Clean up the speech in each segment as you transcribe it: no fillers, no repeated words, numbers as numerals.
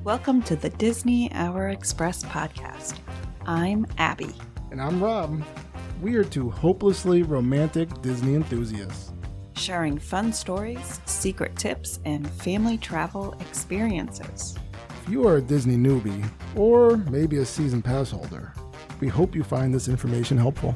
Welcome to the Disney Hour Express podcast. I'm Abby. And I'm Rob. We are two hopelessly romantic Disney enthusiasts, Sharing fun stories, secret tips, and family travel experiences. If you are a Disney newbie, or maybe a season pass holder, we hope you find this information helpful.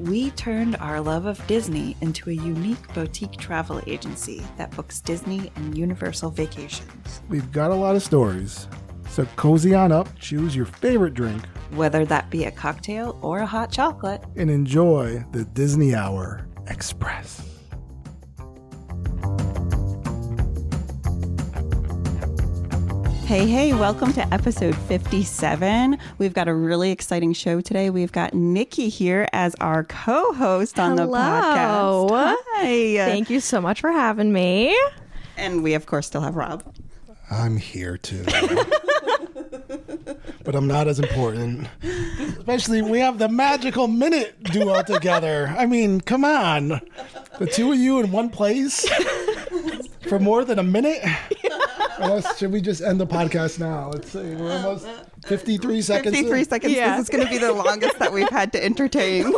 We turned our love of Disney into a unique boutique travel agency that books Disney and Universal vacations. We've got a lot of stories, so cozy on up, choose your favorite drink, Whether that be a cocktail or a hot chocolate. and enjoy the Disney Hour Express. Hey, welcome to episode 57. We've got a really exciting show today. We've got Nikki here as our co-host on the podcast. Hi. Thank you so much for having me. And we, of course, still have Rob. I'm here too. But I'm not as important. Especially we have the magical minute duo together. I mean, come on. The two of you in one place for more than a minute? Should we just end the podcast now? Let's see. We're almost 53 seconds. 53 seconds. Yeah. This is going to be the longest that we've had to entertain.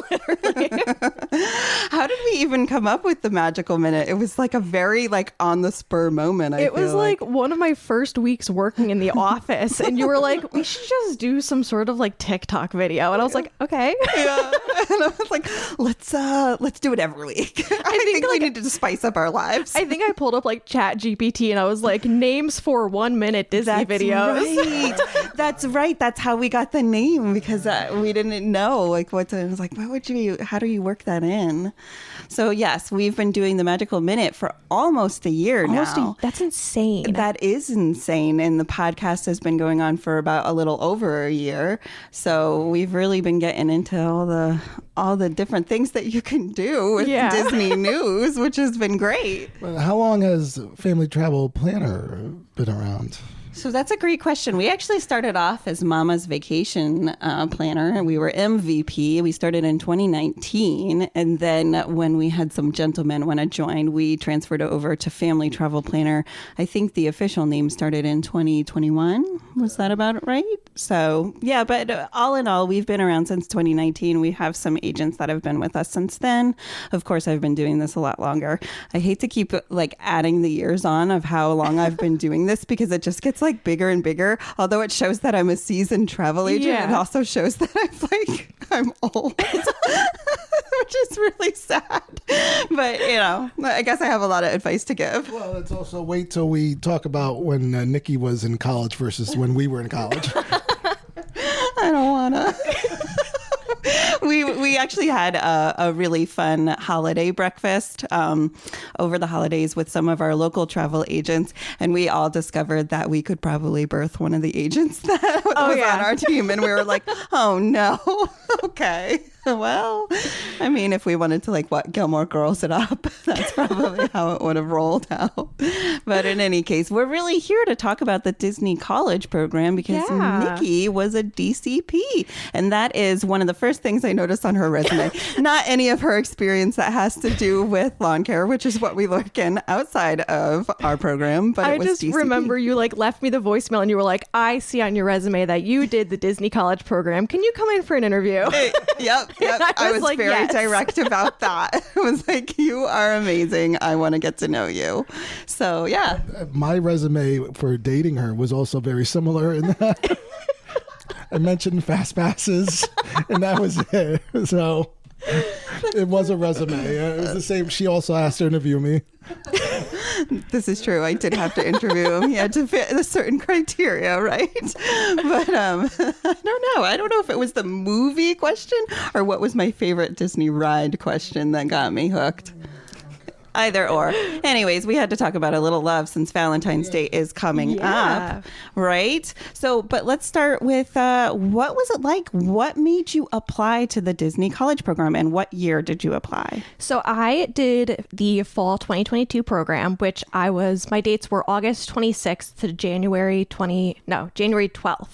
How did we even come up with the magical minute? It was like a very on the spur moment. It was like one of my first weeks working in the office, and you were like, we should just do some sort of TikTok video. And I was like, okay. Yeah. And I was like, let's do it every week. I think we need to spice up our lives. I think I pulled up Chat GPT and I was like, names for 1 minute Disney videos. Right. That's right. That's how we got the name, because we didn't know what to. I was like, how do you work that in? So yes, we've been doing the magical minute for almost a year now. That's insane. That is insane. And the podcast has been going on for about a little over a year. So we've really been getting into all the different things that you can do with Disney news, which has been great. Well, how long has Family Travel Planner been around? So that's a great question. We actually started off as Mama's Vacation Planner. We were MVP. We started in 2019. And then when we had some gentlemen want to join, we transferred over to Family Travel Planner. I think the official name started in 2021. Was that about right? So yeah, but all in all, we've been around since 2019. We have some agents that have been with us since then. Of course, I've been doing this a lot longer. I hate to keep adding the years on of how long I've been doing this, because it just gets bigger and bigger. Although it shows that I'm a seasoned travel agent, it also shows that I'm old, which is really sad. But I guess I have a lot of advice to give. Well, let's also wait till we talk about when Nikki was in college versus when we were in college. I don't wanna. We actually had a really fun holiday breakfast over the holidays with some of our local travel agents, and we all discovered that we could probably birth one of the agents that was on our team, and we were like, oh no, okay. Well, I mean, if we wanted to Gilmore Girls it up, that's probably how it would have rolled out. But in any case, we're really here to talk about the Disney College program, because Nikki was a DCP. And that is one of the first things I noticed on her resume. Not any of her experience that has to do with lawn care, which is what we look in outside of our program. But I it was just DCP. remember you left me the voicemail and you were like, I see on your resume that you did the Disney College program. Can you come in for an interview? Yep. I was very direct about that. I was like, you are amazing. I want to get to know you. So, yeah. My resume for dating her was also very similar in that I mentioned fast passes, and that was it. So it was a resume. It was the same. She also asked to interview me. This is true. I did have to interview him. He had to fit a certain criteria, right? But I don't know. I don't know if it was the movie question or what was my favorite Disney ride question that got me hooked. Either or. Anyways, we had to talk about a little love since Valentine's Day is coming up, right? So, but let's start with what was it like? What made you apply to the Disney College program, and what year did you apply? So I did the fall 2022 program, which my dates were August 26th to January 12th.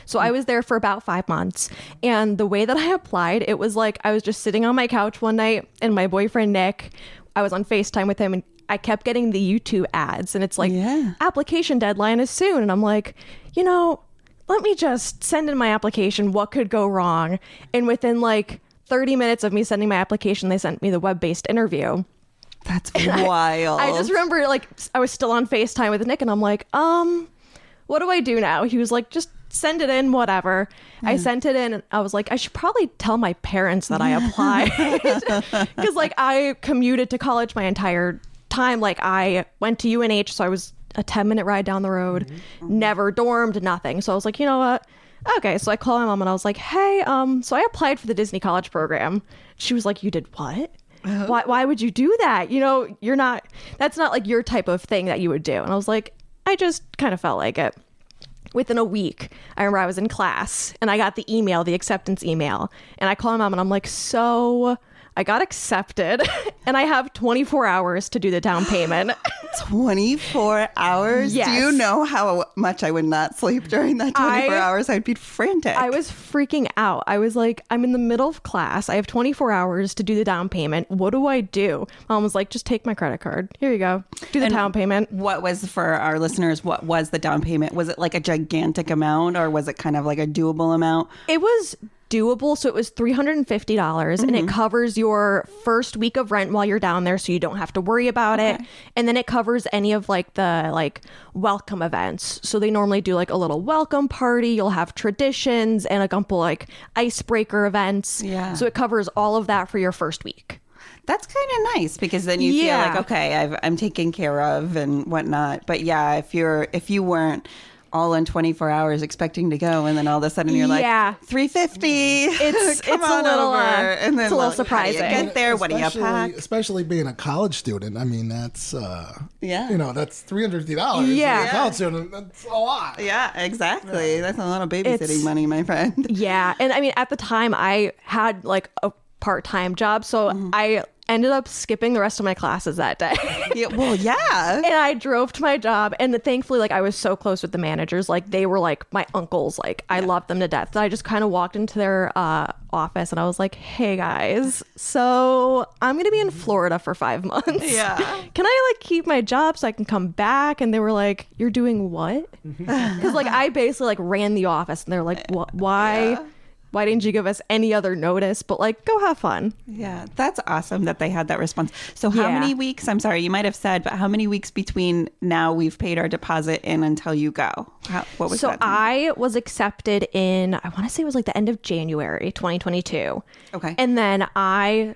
So I was there for about 5 months. And the way that I applied, it was I was just sitting on my couch one night, and my boyfriend, Nick, I was on FaceTime with him, and I kept getting the YouTube ads, and it's like, Yeah. application deadline is soon. And I'm like, let me just send in my application. What could go wrong? And within like 30 minutes of me sending my application, they sent me the web-based interview. That's wild. I just remember like I was still on FaceTime with Nick, and I'm like, what do I do now? He was like, just send it in, whatever. I sent it in, and I was like, I should probably tell my parents that I applied. Because like I commuted to college my entire time. Like I went to UNH, so I was a 10-minute ride down the road, never dormed, nothing. So I was like, you know what? Okay. So I called my mom and I was like, hey, so I applied for the Disney College program. She was like, you did what? Why would you do that? That's not like your type of thing that you would do. And I was like, I just kind of felt like it. Within a week, I remember I was in class and I got the acceptance email, and I called my mom and I'm like, so I got accepted and I have 24 hours to do the down payment. 24 hours? Yes. Do you know how much I would not sleep during that 24 hours? I'd be frantic. I was freaking out. I was like, I'm in the middle of class. I have 24 hours to do the down payment. What do I do? Mom was like, just take my credit card. Here you go. Do the down payment. What was, for our listeners, what was the down payment? Was it like a gigantic amount, or was it kind of like a doable amount? It was doable. So it was $350, and it covers your first week of rent while you're down there, so you don't have to worry about it. And then it covers any of like the like welcome events. So they normally do like a little welcome party. You'll have traditions and a couple like icebreaker events. Yeah. So it covers all of that for your first week. That's kind of nice, because then you feel like, okay, I'm taken care of and whatnot. But yeah, if you weren't all in 24 hours expecting to go, and then all of a sudden you're like, $350. It's Come a on little over. And then it's a little how do surprising. you get there? What do you pack? Especially being a college student. I mean, that's that's $350. Yeah. As a college student, that's a lot. Yeah, exactly. That's a lot of babysitting money, my friend. Yeah. And I mean, at the time I had like a part-time job, so I ended up skipping the rest of my classes that day. And I drove to my job, and thankfully, like, I was so close with the managers. Like, they were like my uncles. Like, I loved them to death. So I just kind of walked into their office, and I was like, hey guys, so I'm gonna be in Florida for 5 months. Can I like keep my job so I can come back? And they were like, you're doing what? Because like I basically like ran the office, and they're like, what? Why didn't you give us any other notice? But like, go have fun. Yeah, that's awesome that they had that response. So how many weeks, I'm sorry, you might have said, but how many weeks between now we've paid our deposit in until you go? What was that? So I was accepted in, I want to say it was like the end of January 2022. Okay. And then I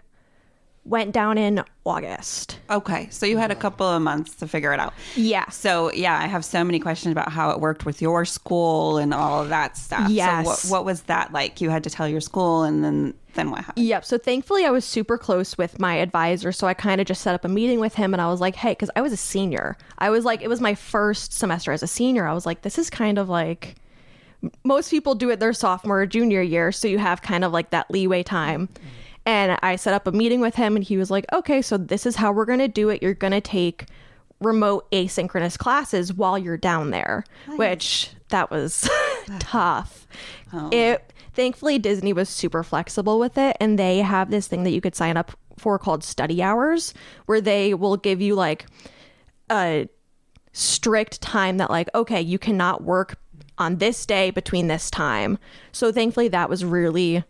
went down in August. Okay. So you had a couple of months to figure it out. Yeah. So yeah, I have so many questions about how it worked with your school and all of that stuff. Yes. So what was that like? You had to tell your school, and then what happened? Yep. So thankfully I was super close with my advisor. So I kind of just set up a meeting with him, and I was like, hey, because I was a senior. I was like, it was my first semester as a senior. I was like, this is kind of like, most people do it their sophomore or junior year. So you have kind of like that leeway time. And I set up a meeting with him, and he was like, okay, so this is how we're going to do it. You're going to take remote asynchronous classes while you're down there, which that was tough. Thankfully, Disney was super flexible with it. And they have this thing that you could sign up for called study hours, where they will give you like a strict time that like, okay, you cannot work on this day between this time. So thankfully that was really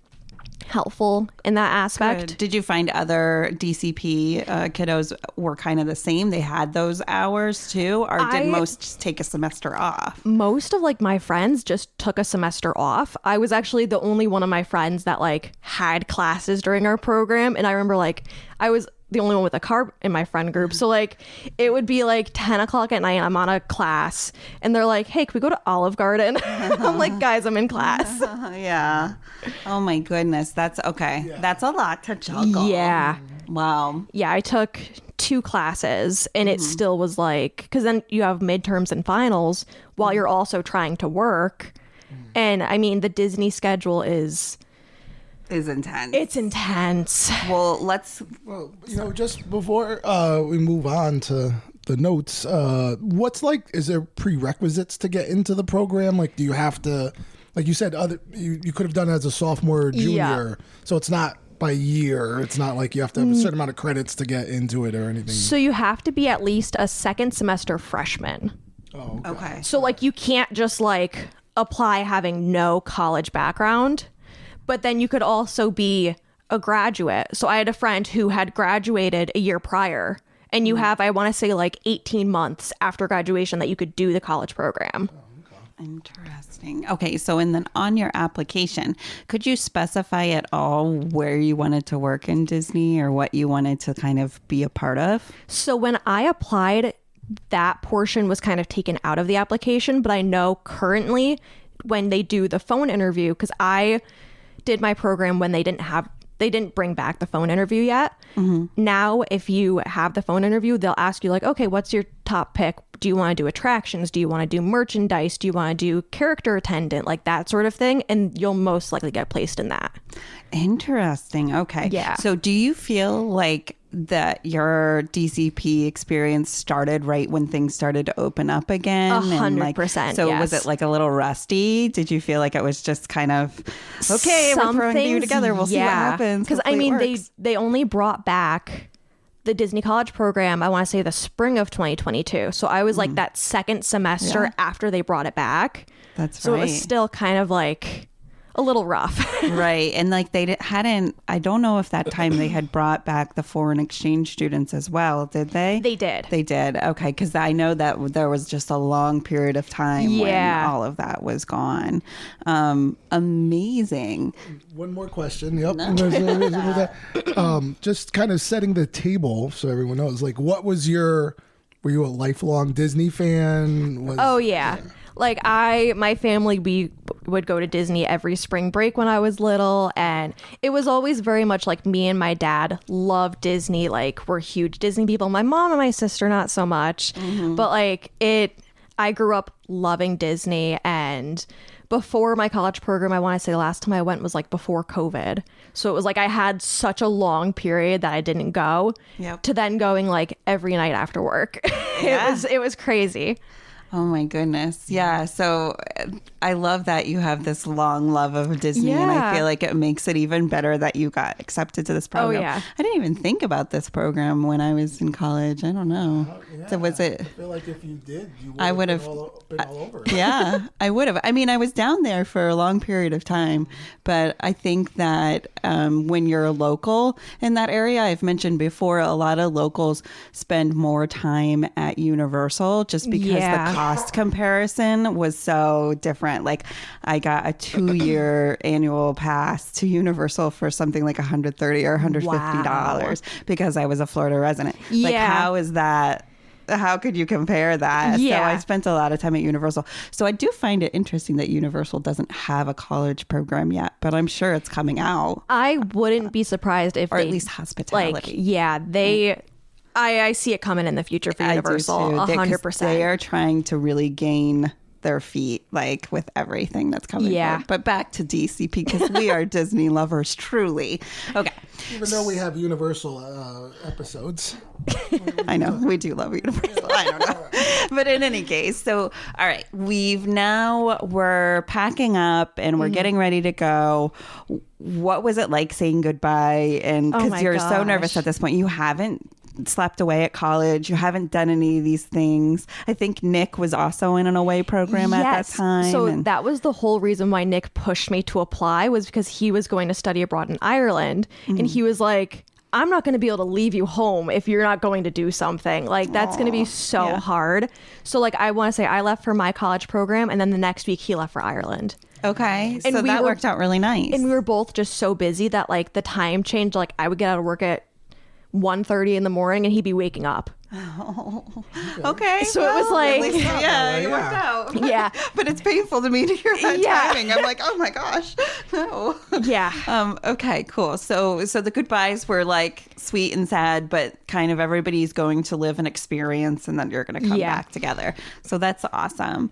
helpful in that aspect. Good. Did you find other DCP kiddos were kind of the same? They had those hours too, or did most just take a semester off? Most of like my friends just took a semester off. I was actually the only one of my friends that like had classes during our program, and I remember like I was the only one with a car in my friend group. So like it would be like 10 o'clock at night, I'm on a class, and they're like, hey, can we go to Olive Garden? I'm like, guys, I'm in class. Yeah. Oh my goodness. That's okay. Yeah. That's a lot to juggle. Yeah. Wow. Yeah. I took 2 classes, and it still was like, because then you have midterms and finals while you're also trying to work. And I mean, the Disney schedule is intense. It's intense. Well, just before we move on to the notes, what's like, is there prerequisites to get into the program? Like, do you have to, like you said, you could have done it as a sophomore or junior, so it's not by year. It's not like you have to have a certain amount of credits to get into it or anything. So you have to be at least a second semester freshman. Oh, Okay. So like you can't just like apply having no college background, but then you could also be a graduate. So I had a friend who had graduated a year prior, and you have, I want to say, like 18 months after graduation that you could do the college program. Interesting. Okay, so and then on your application, could you specify at all where you wanted to work in Disney or what you wanted to kind of be a part of? So when I applied, that portion was kind of taken out of the application, but I know currently when they do the phone interview, because I did my program when they didn't bring back the phone interview yet. Now, if you have the phone interview, they'll ask you like, okay, what's your top pick? Do you want to do attractions? Do you want to do merchandise? Do you want to do character attendant? Like that sort of thing. And you'll most likely get placed in that. Interesting. Okay. Yeah. So do you feel like that your DCP experience started right when things started to open up again? 100%. So was yes. it like a little rusty? Did you feel like it was just kind of, okay, we're throwing you together. We'll see what happens. Because I mean, they only brought back the Disney College program, I want to say the spring of 2022. So I was like that second semester after they brought it back. That's so right. it was still kind of like a little rough. Right. And like hadn't, I don't know if that time they had brought back the foreign exchange students as well. Did they? They did. They did. Okay. Because I know that there was just a long period of time when all of that was gone. Amazing. One more question. Yep. Just kind of setting the table so everyone knows, like, were you a lifelong Disney fan? Oh, yeah. Like my family, we would go to Disney every spring break when I was little. And it was always very much like me and my dad loved Disney. Like we're huge Disney people. My mom and my sister, not so much. But like I grew up loving Disney. And before my college program, I want to say the last time I went was like before COVID. So it was like I had such a long period that I didn't go to then going like every night after work. It was crazy. Oh my goodness. Yeah. So I love that you have this long love of Disney and I feel like it makes it even better that you got accepted to this program. Oh, yeah. I didn't even think about this program when I was in college. I don't know. So was it? I feel like if you did, you would have been all over. Yeah, I would have. I mean, I was down there for a long period of time, but I think that when you're a local in that area, I've mentioned before, a lot of locals spend more time at Universal just because the cost comparison was so different. Like I got a 2-year annual pass to Universal for something like $130 or $150 because I was a Florida resident. Like how is that? How could you compare that? Yeah. So I spent a lot of time at Universal. So I do find it interesting that Universal doesn't have a college program yet, but I'm sure it's coming out. I wouldn't be surprised if or at least hospitality. I see it coming in the future for Universal. 100%. They are trying to really gain their feet, like with everything that's coming forward. But back to DCP because we are Disney lovers, truly. Okay. Even though we have Universal episodes. I know we do love Universal. I don't know. But in any case, so all right, we're packing up and we're getting ready to go. What was it like saying goodbye? And because you're so nervous at this point, you haven't slept away at college, you haven't done any of these things. I think Nick was also in an away program at that time. So that was the whole reason why Nick pushed me to apply, was because he was going to study abroad in Ireland. And he was like, I'm not going to be able to leave you home if you're not going to do something. Like that's going to be so hard. So like I want to say I left for my college program and then the next week he left for Ireland. Okay. And so that worked out really nice. And we were both just so busy that like the time changed. Like I would get out of work at 1:30 in the morning and he'd be waking up. Oh, okay. So it was like, it worked out. Yeah. But it's painful to me to hear that timing. I'm like, oh my gosh, no. Yeah. Okay, cool. So the goodbyes were like sweet and sad, but kind of everybody's going to live an experience and then you're going to come back together. So that's awesome.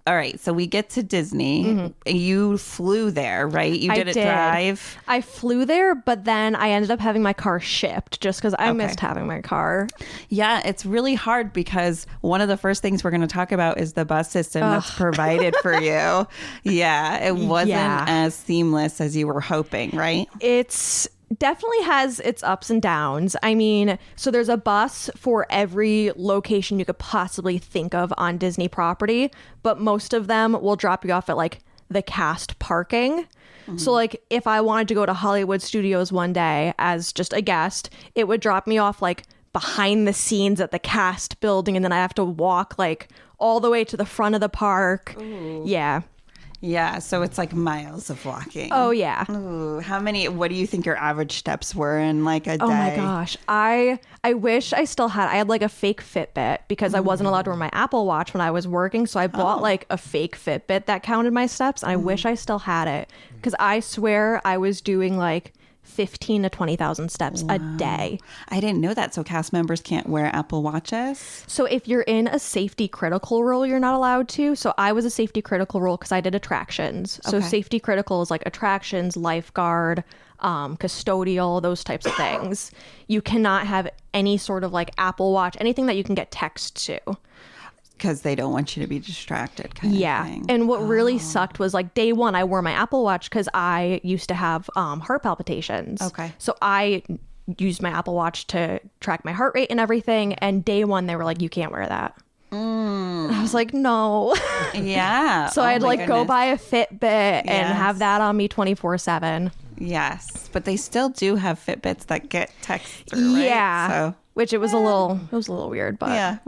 all right, so we get to Disney. You flew there, right? You didn't drive? I flew there, but then I ended up having my car shipped just because I missed having my car. Yeah, it's really hard because one of the first things we're going to talk about is the bus system that's provided for you. Yeah, it wasn't as seamless as you were hoping, right? It's definitely has its ups and downs. I mean, so there's a bus for every location you could possibly think of on Disney property, but most of them will drop you off at like the cast parking. So like if I wanted to go to Hollywood Studios one day as just a guest, it would drop me off like behind the scenes at the cast building, and then I have to walk like all the way to the front of the park. Ooh. Yeah, so it's like miles of walking. Oh, yeah. Ooh, what do you think your average steps were in like a day? Oh my gosh. I wish I still I had like a fake Fitbit because I wasn't allowed to wear my Apple Watch when I was working. So I bought like a fake Fitbit that counted my steps. And I wish I still had it because I swear I was doing like 15 to 20,000 steps a day. I didn't know that. So cast members can't wear Apple Watches? So if you're in a safety critical role, you're not allowed to. So I was a safety critical role because I did attractions. So safety critical is like attractions, lifeguard, custodial, those types of things. You cannot have any sort of like Apple Watch, anything that you can get text to. Because they don't want you to be distracted kind of thing. And what really sucked was like day one, I wore my Apple Watch because I used to have heart palpitations. Okay. So I used my Apple Watch to track my heart rate and everything. And day one, they were like, you can't wear that. And I was like, no. Yeah. So I'd like go buy a Fitbit and have that on me 24/7. Yes. But they still do have Fitbits that get text through, right? Yeah. So. Which it was a little weird, but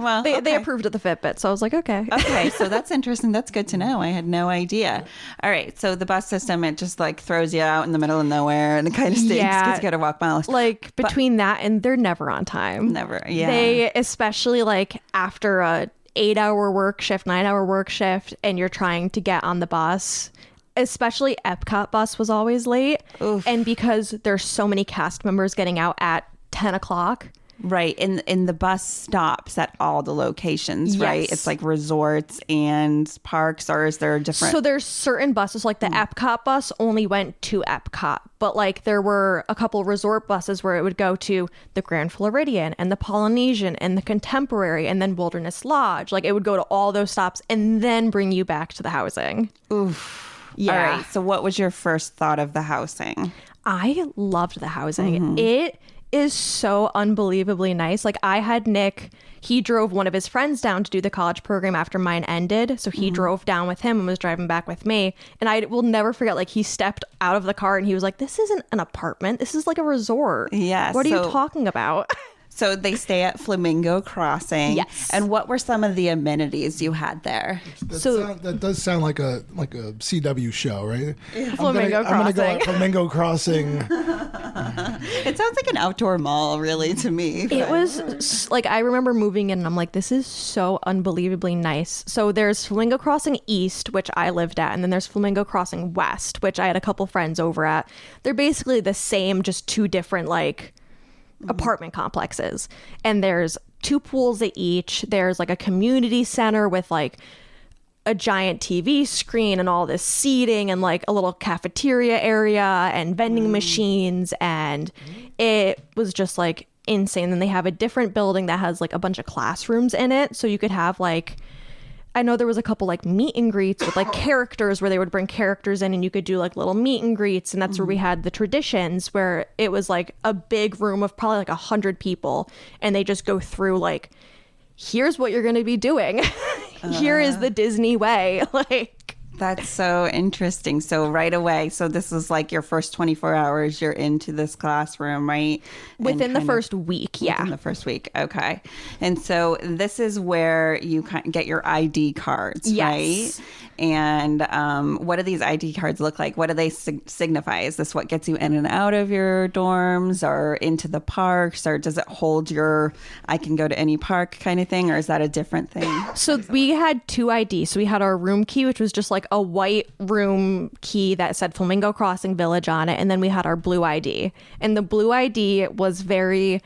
they approved of the Fitbit, so I was like, okay. Okay, so that's interesting. That's good to know. I had no idea. All right, so the bus system, it just like throws you out in the middle of nowhere and it kind of stinks because you got to walk miles. Like between that and they're never on time. Never, yeah. They, especially like after a 8-hour work shift, 9-hour work shift, and you're trying to get on the bus. Especially Epcot bus was always late. Oof. And because there's so many cast members getting out at 10 o'clock. Right. And the bus stops at all the locations, right? Yes. It's like resorts and parks, or is there a different? So there's certain buses, like the Epcot bus only went to Epcot, but like there were a couple resort buses where it would go to the Grand Floridian and the Polynesian and the Contemporary and then Wilderness Lodge. Like it would go to all those stops and then bring you back to the housing. Oof. Yeah. All right. So what was your first thought of the housing? I loved the housing. It is so unbelievably nice. Like I had Nick, he drove one of his friends down to do the college program after mine ended. So he drove down with him and was driving back with me. And I will never forget, like he stepped out of the car and he was like, this isn't an apartment. This is like a resort. Yeah. What are you talking about? So they stay at Flamingo Crossing. Yes. And what were some of the amenities you had there? That does sound like a CW show, right? Flamingo I'm gonna go Crossing. at Flamingo Crossing. It sounds like an outdoor mall, really, to me. It was like, I remember moving in and I'm like, this is so unbelievably nice. So there's Flamingo Crossing East, which I lived at, and then there's Flamingo Crossing West, which I had a couple friends over at. They're basically the same, just two different like apartment complexes. And there's 2 pools at each. There's like a community center with like a giant TV screen and all this seating and like a little cafeteria area and vending machines. And it was just like insane. Then they have a different building that has like a bunch of classrooms in it. So you could have like, I know there was a couple like meet and greets with like characters where they would bring characters in and you could do like little meet and greets. And that's where we had the traditions where it was like a big room of probably like 100 people. And they just go through like, here's what you're going to be doing. Here is the Disney way. Like, that's so interesting. So right away, so this is like your first 24 hours, you're into this classroom, right? Within the first week, yeah. Within the first week, okay. And so this is where you get your ID cards, yes. right? And what do these ID cards look like? What do they signify? Is this what gets you in and out of your dorms or into the parks? Or does it hold your, I can go to any park kind of thing? Or is that a different thing? So we had 2 IDs. So we had our room key, which was just like a white room key that said Flamingo Crossing Village on it. And then we had our blue ID. And the blue ID was very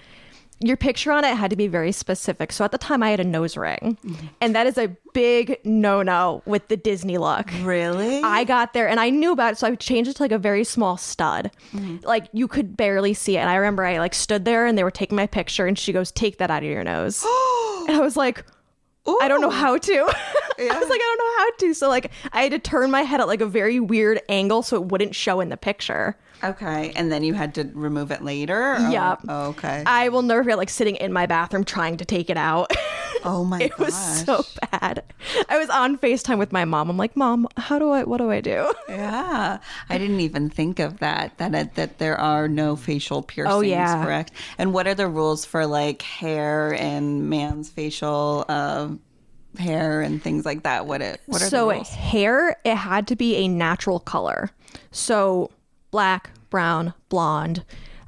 your picture on it had to be very specific. So at the time I had a nose ring, and that is a big no-no with the Disney look. Really? I got there and I knew about it, so I changed it to like a very small stud. Like you could barely see it. And I remember I like stood there and they were taking my picture and she goes, "Take that out of your nose." And I was like, I don't know how to. I was like, I don't know how to. So like I had to turn my head at like a very weird angle so it wouldn't show in the picture. Okay. And then you had to remove it later? Yep. Oh, okay. I will never forget like sitting in my bathroom trying to take it out. Oh my It was so bad. I was on FaceTime with my mom. I'm like, "Mom, what do I do?" Yeah. I didn't even think of that there are no facial piercings, Oh, yeah. correct? And what are the rules for like hair and man's facial hair and things like that? What are the rules? Hair, it had to be a natural color. So black, brown, blonde.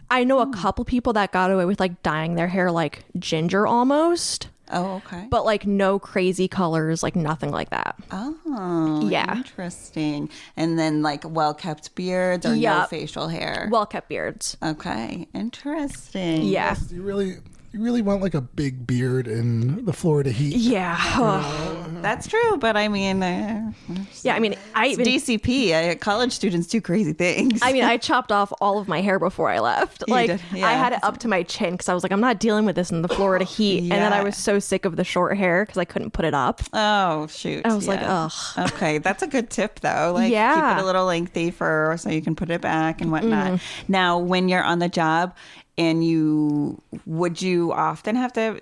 I know a couple people that got away with like dyeing their hair like ginger almost. Oh, okay. But like no crazy colors, like nothing like that. Oh, Yeah. Interesting. And then like well-kept beards or no Yep. facial hair? Well-kept beards. Okay. Interesting. Yeah. Yes, you really want like a big beard in the Florida heat. Yeah. That's true, but I mean, Yeah, I mean, DCP, college students do crazy things. I chopped off all of my hair before I left. You Like, did, yeah. I had it up to my chin because I was like, I'm not dealing with this in the Florida heat. And then I Yeah. was so sick of the short hair because I couldn't put it up. Oh, shoot. I was like, yeah. ugh. Okay, that's a good tip, though. Like, Yeah. keep it a little lengthy so you can put it back and whatnot. Mm-hmm. Now, when you're on the job, and would you often have to,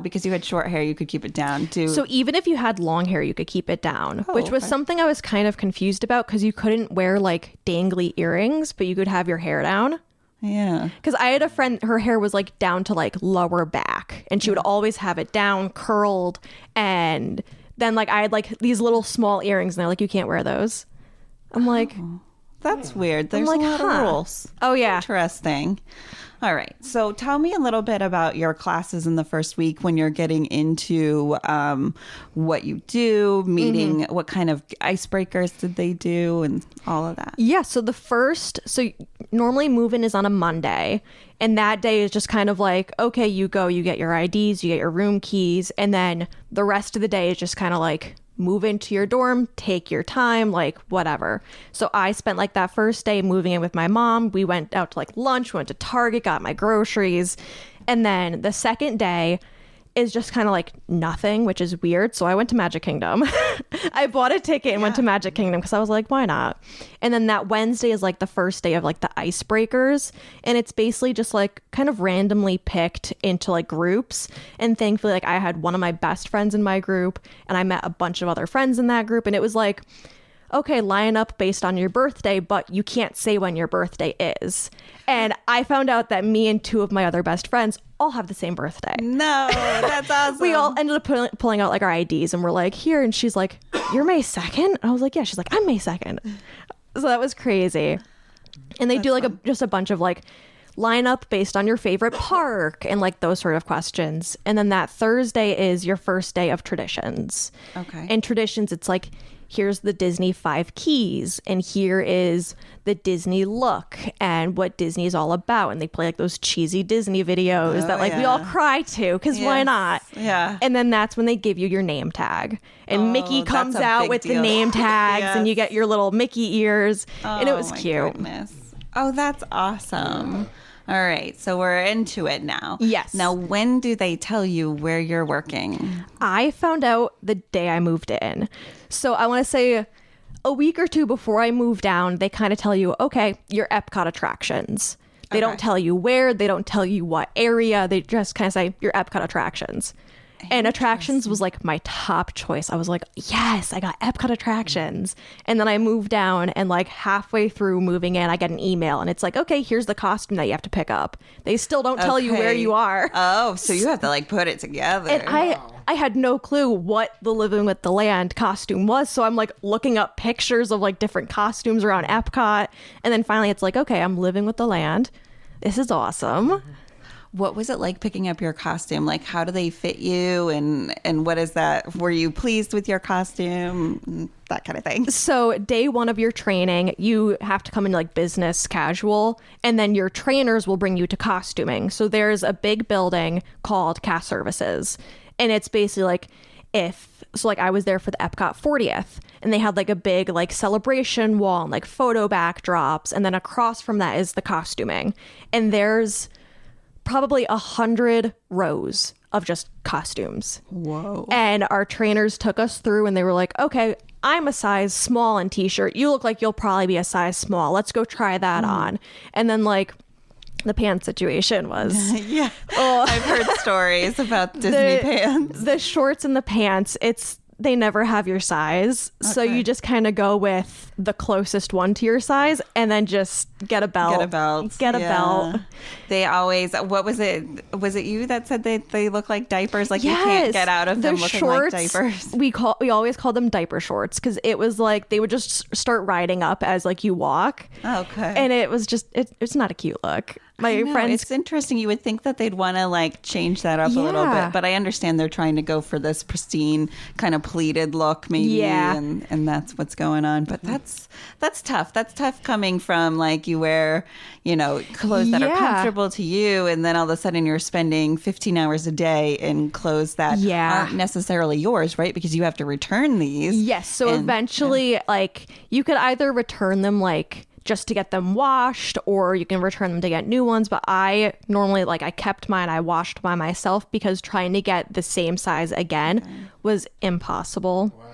because you had short hair, you could keep it down too. So even if you had long hair, you could keep it down, which was okay. something I was kind of confused about because you couldn't wear like dangly earrings, but you could have your hair down. Yeah. Because I had a friend, her hair was like down to like lower back and she would always have it down, curled. And then like I had like these little small earrings and they're like, you can't wear those. I'm like, That's weird. There's like, a lot huh. of rules. oh yeah. Interesting. All right. So tell me a little bit about your classes in the first week when you're getting into what you do, meeting, what kind of icebreakers did they do and all of that. Yeah, so normally move-in is on a Monday, and that day is just kind of like, okay, you go, you get your IDs, you get your room keys, and then the rest of the day is just kind of like move into your dorm, take your time, like whatever. So I spent like that first day moving in with my mom. We went out to like lunch, went to Target, got my groceries, and then the second day is just kind of like nothing, which is weird. So I went to Magic Kingdom. I bought a ticket and went to Magic Kingdom because I was like, why not? And then that Wednesday is like the first day of like the icebreakers. And it's basically just like kind of randomly picked into like groups. And thankfully, like I had one of my best friends in my group and I met a bunch of other friends in that group. And it was like, okay, line up based on your birthday, but you can't say when your birthday is. And I found out that me and two of my other best friends all have the same birthday. No, that's awesome. We all ended up pulling out like our IDs and we're like, here. And she's like, you're May 2nd? And I was like, yeah. She's like, I'm May 2nd. So that was crazy. And they do like just a bunch of like line up based on your favorite park and like those sort of questions. And then that Thursday is your first day of traditions. Okay. And traditions, it's like, here's the Disney 5 keys and here is the Disney look and what Disney is all about. And they play like those cheesy Disney videos that like we all cry to because why not? Yeah. And then that's when they give you your name tag and Mickey that's comes a out big with the deal. name tags Yes. and you get your little Mickey ears and it was my cute. Goodness. Oh, that's awesome. All right. So we're into it now. Yes. Now, when do they tell you where you're working? I found out the day I moved in. So I want to say a week or two before I moved down, they kind of tell you, okay, your Epcot attractions. They don't tell you where, they don't tell you what area. They just kind of say your Epcot attractions. And attractions was like my top choice. I was like, yes, I got Epcot attractions. And then I moved down and like halfway through moving in, I get an email and it's like, okay, here's the costume that you have to pick up. They still don't tell you where you are. Oh, so you have to like put it together. And I had no clue what the Living with the Land costume was. So I'm like looking up pictures of like different costumes around Epcot. And then finally it's like, okay, I'm living with the land. This is awesome. What was it like picking up your costume? Like, how do they fit you? And what is that? Were you pleased with your costume? That kind of thing. So day one of your training, you have to come in like business casual, and then your trainers will bring you to costuming. So there's a big building called Cast Services, and it's basically like like I was there for the Epcot 40th, and they had like a big like celebration wall and like photo backdrops, and then across from that is the costuming, and there's probably 100 rows of just costumes. Whoa. And our trainers took us through, and they were like, okay, I'm a size small in t-shirt. You look like you'll probably be a size small. Let's go try that on. And then like the pants situation was Yeah. I've heard stories about Disney pants. The shorts and the pants, they never have your size. So you just kind of go with the closest one to your size, and then just get a belt. Get a belt. They always, what was it? Was it you that said they look like diapers? Like Yes. you can't get out of them The looking shorts, like diapers. We always called them diaper shorts, because it was like they would just start riding up as like you walk. Okay. And it was just it's not a cute look. My friends, it's interesting. You would think that they'd want to like change that up a little bit, but I understand they're trying to go for this pristine kind of pleated look, maybe, and that's what's going on. But that's tough. That's tough coming from like you wear, clothes that are comfortable to you, and then all of a sudden you're spending 15 hours a day in clothes that aren't necessarily yours, right? Because you have to return these. Yes. So eventually, like you could either return them like just to get them washed, or you can return them to get new ones. But I normally I kept mine. I washed by myself, because trying to get the same size again was impossible. Wow.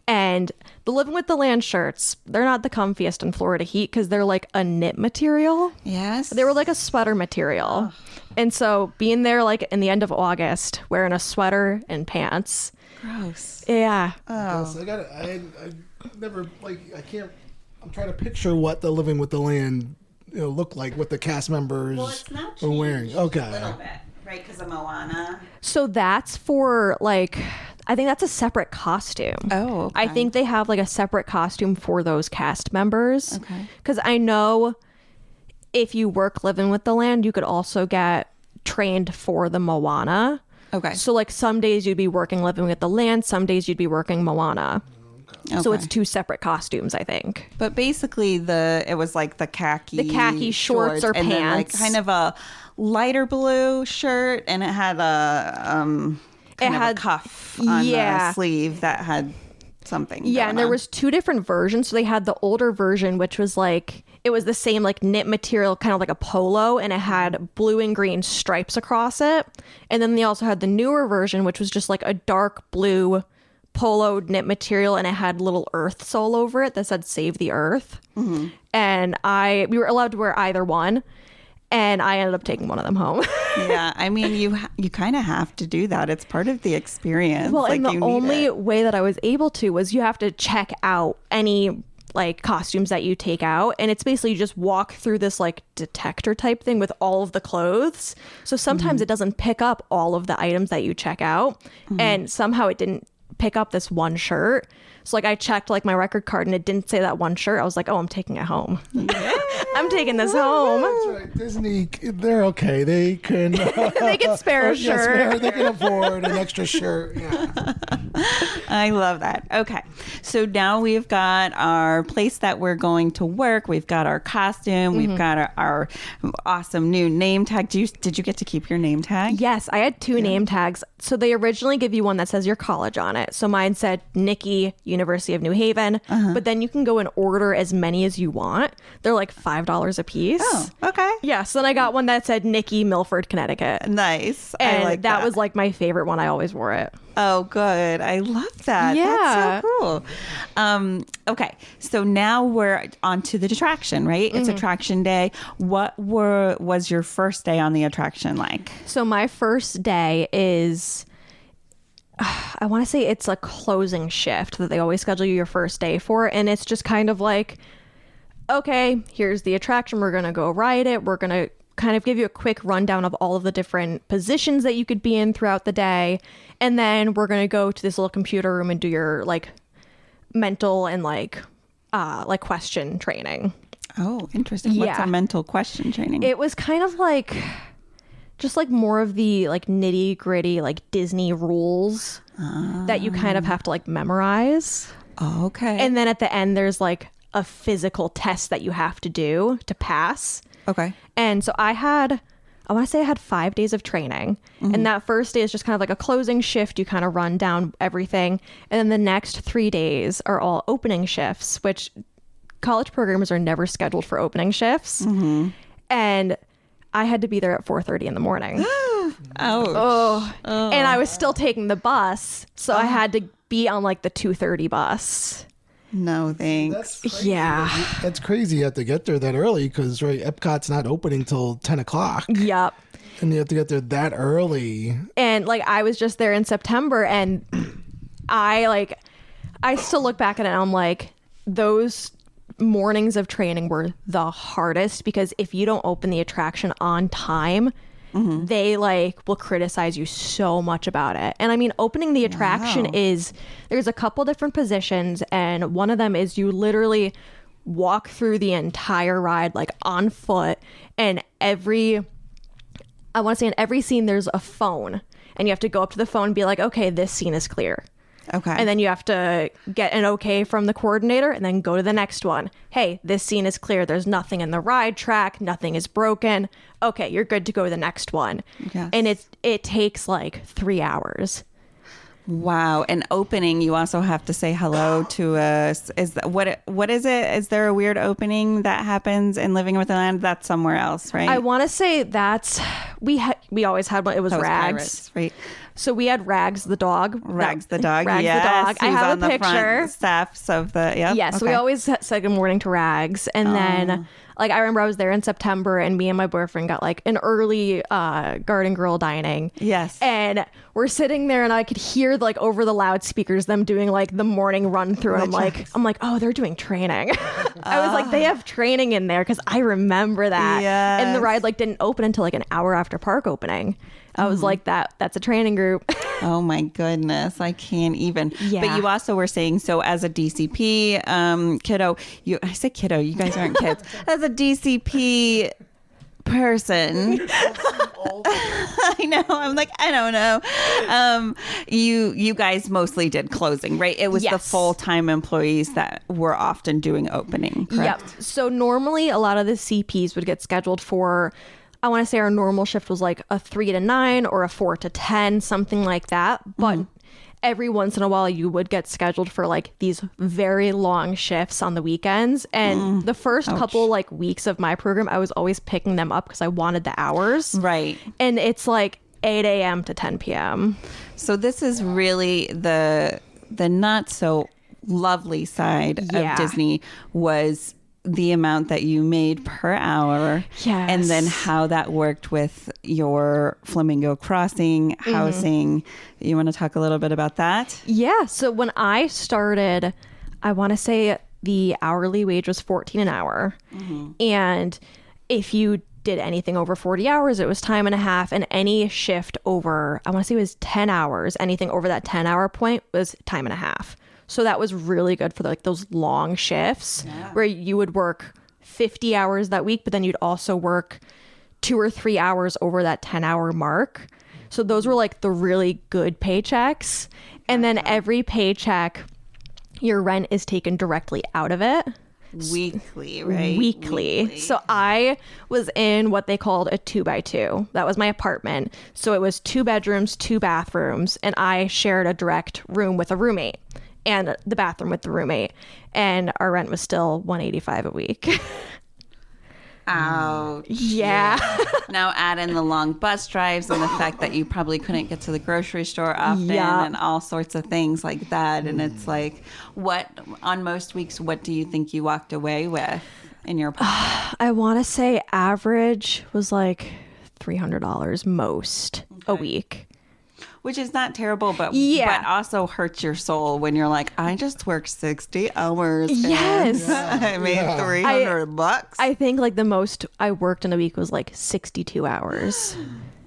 And the Living with the Land shirts, they're not the comfiest in Florida heat, because they're like a knit material. Yes. They were like a sweater material. And so being there like in the end of August, wearing a sweater and pants. Gross. Yeah. Oh. I never I can't. I'm trying to picture what the Living with the Land look like, what the cast members are wearing. Okay. A little bit, right? Because of Moana. So that's for I think that's a separate costume. Oh, okay. I think they have like a separate costume for those cast members. Okay. Because I know if you work Living with the Land, you could also get trained for the Moana. Okay. So like some days you'd be working Living with the Land, some days you'd be working Moana. Okay. So it's two separate costumes, I think. But basically, it was like the khaki shorts or and pants, then like kind of a lighter blue shirt, and it had a a cuff on the sleeve that had something. Yeah, and there was two different versions. So they had the older version, which was like it was the same like knit material, kind of like a polo, and it had blue and green stripes across it. And then they also had the newer version, which was just like a dark blue polo knit material, and it had little earths all over it that said "Save the Earth." Mm-hmm. And we were allowed to wear either one, and I ended up taking one of them home. Yeah, I mean, you kind of have to do that. It's part of the experience. Well, and the only way that I was able to was you have to check out any like costumes that you take out, and it's basically you just walk through this like detector type thing with all of the clothes. So sometimes it doesn't pick up all of the items that you check out, and somehow it didn't pick up this one shirt. So like I checked like my record card, and it didn't say that one shirt. I was like, oh, I'm taking it home. I'm taking this home. That's right. Disney, they're okay. They can they can spare a shirt. They can afford an extra shirt. Yeah. I love that. Okay. So now we've got our place that we're going to work. We've got our costume. We've got our awesome new name tag. Did you get to keep your name tag? Yes, I had two name tags. So they originally give you one that says your college on it. So mine said Nikki, University of New Haven. But then you can go and order as many as you want. They're like $5 a piece. Oh, okay. Yeah. So then I got one that said Nikki, Milford, Connecticut. Nice. And I like that was like my favorite one. I always wore it. Oh, good. I love that. Yeah. That's so cool. Okay. So now we're on to the attraction, right? It's attraction day. What was your first day on the attraction like? So my first day is, I want to say it's a closing shift that they always schedule you your first day for. And it's just kind of like, okay, here's the attraction. We're going to go ride it. We're going to kind of give you a quick rundown of all of the different positions that you could be in throughout the day. And then we're going to go to this little computer room and do your like mental and like question training. Oh, interesting. What's a mental question training? It was kind of like just like more of the like nitty gritty like Disney rules that you kind of have to like memorize. Okay. And then at the end, there's like a physical test that you have to do to pass. Okay. And so I want to say I had 5 days of training. And that first day is just kind of like a closing shift. You kind of run down everything. And then the next 3 days are all opening shifts, which college programs are never scheduled for opening shifts. And I had to be there at 4:30 in the morning. Ouch. And I was still taking the bus. So I had to be on like the 2:30 bus. No thanks. That's crazy. Yeah. That's crazy. You have to get there that early because, right, Epcot's not opening till 10 o'clock. Yep. And you have to get there that early. And like I was just there in September, and I still look back at it and I'm like, those mornings of training were the hardest, because if you don't open the attraction on time, they like will criticize you so much about it. And I mean, opening the attraction there's a couple different positions, and one of them is you literally walk through the entire ride like on foot, and in every scene there's a phone, and you have to go up to the phone and be like, okay, this scene is clear. Okay. And then you have to get an okay from the coordinator and then go to the next one. Hey, this scene is clear. There's nothing in the ride track. Nothing is broken. Okay, you're good to go to the next one. Yes. And it takes like 3 hours. Wow. And opening, you also have to say hello to us. What is it? Is there a weird opening that happens in Living with the Land? That's somewhere else, right? I want to say that's we always had one. It was That was Rags. Pirates, right? So we had Rags the dog. Rags the dog. Rags yes. the dog. I Who's have on a the front picture. Steps of the Yes, we always said good morning to Rags. And then like I remember I was there in September, and me and my boyfriend got like an early Garden Grill dining. Yes. And we're sitting there, and I could hear like over the loudspeakers them doing like the morning run through. And I'm like, oh, they're doing training. I was like, they have training in there, because I remember that. Yes. And the ride like didn't open until like an hour after park opening. I was like, that's a training group. Oh my goodness, I can't even. Yeah. But you also were saying, so as a DCP kiddo, I said kiddo, you guys aren't kids. As a DCP person, I know, I'm like, I don't know. You guys mostly did closing, right? It was the Yes. full-time employees that were often doing opening, correct? Yep. So normally a lot of the CPs would get scheduled for, I want to say our normal shift was like a 3 to 9 or a 4 to 10, something like that. But every once in a while you would get scheduled for like these very long shifts on the weekends. And the first couple like weeks of my program, I was always picking them up because I wanted the hours. Right. And it's like 8 a.m. to 10 p.m. So this is really the not so lovely side Yeah. of Disney was the amount that you made per hour. Yes. And then how that worked with your Flamingo Crossing housing. You want to talk a little bit about that? Yeah. So when I started, I want to say the hourly wage was $14 an hour. And if you did anything over 40 hours, it was time and a half. And any shift over, I want to say it was 10 hours, anything over that 10-hour point was time and a half. So that was really good for like those long shifts where you would work 50 hours that week, but then you'd also work 2 or 3 hours over that 10-hour mark. So those were like the really good paychecks. And then every paycheck, your rent is taken directly out of it. Weekly, right? Weekly. So I was in what they called a 2x2. That was my apartment. So it was 2 bedrooms, 2 bathrooms, and I shared a direct room with a roommate and the bathroom with the roommate. And our rent was still $185 a week. Ouch. Yeah. Now add in the long bus drives and the fact that you probably couldn't get to the grocery store often and all sorts of things like that. And it's like, on most weeks, what do you think you walked away with in your pocket? I want to say average was like $300 most a week. Which is not terrible, but also hurts your soul when you're like, I just worked 60 hours. Yes. And I made $300. I think like the most I worked in a week was like 62 hours.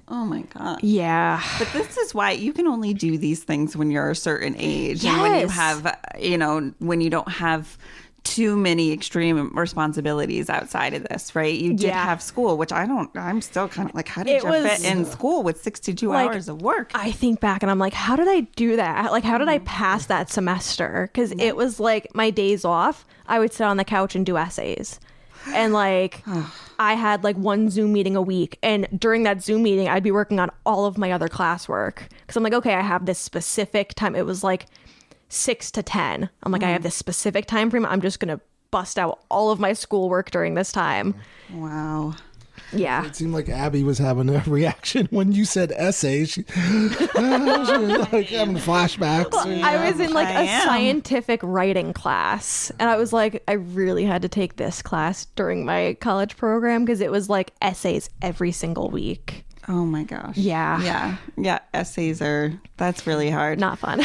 Oh my God. Yeah. But this is why you can only do these things when you're a certain age. And when you have, when you don't have too many extreme responsibilities outside of this, right? You did have school, which I'm still kind of like, how did you fit in school with 62 hours of work? I think back and I'm like, how did I do that? Like, how did I pass that semester? Because it was like my days off, I would sit on the couch and do essays. And like, I had like one Zoom meeting a week. And during that Zoom meeting, I'd be working on all of my other classwork. Because I'm like, okay, I have this specific time. It was like 6 to 10. I'm like, I have this specific time frame. I'm just going to bust out all of my schoolwork during this time. Wow. Yeah. It seemed like Abby was having a reaction when you said essay. She was like having flashbacks. Well, I was in like a scientific writing class, and I was like, I really had to take this class during my college program because it was like essays every single week. Oh my gosh. Yeah. Essays that's really hard. Not fun.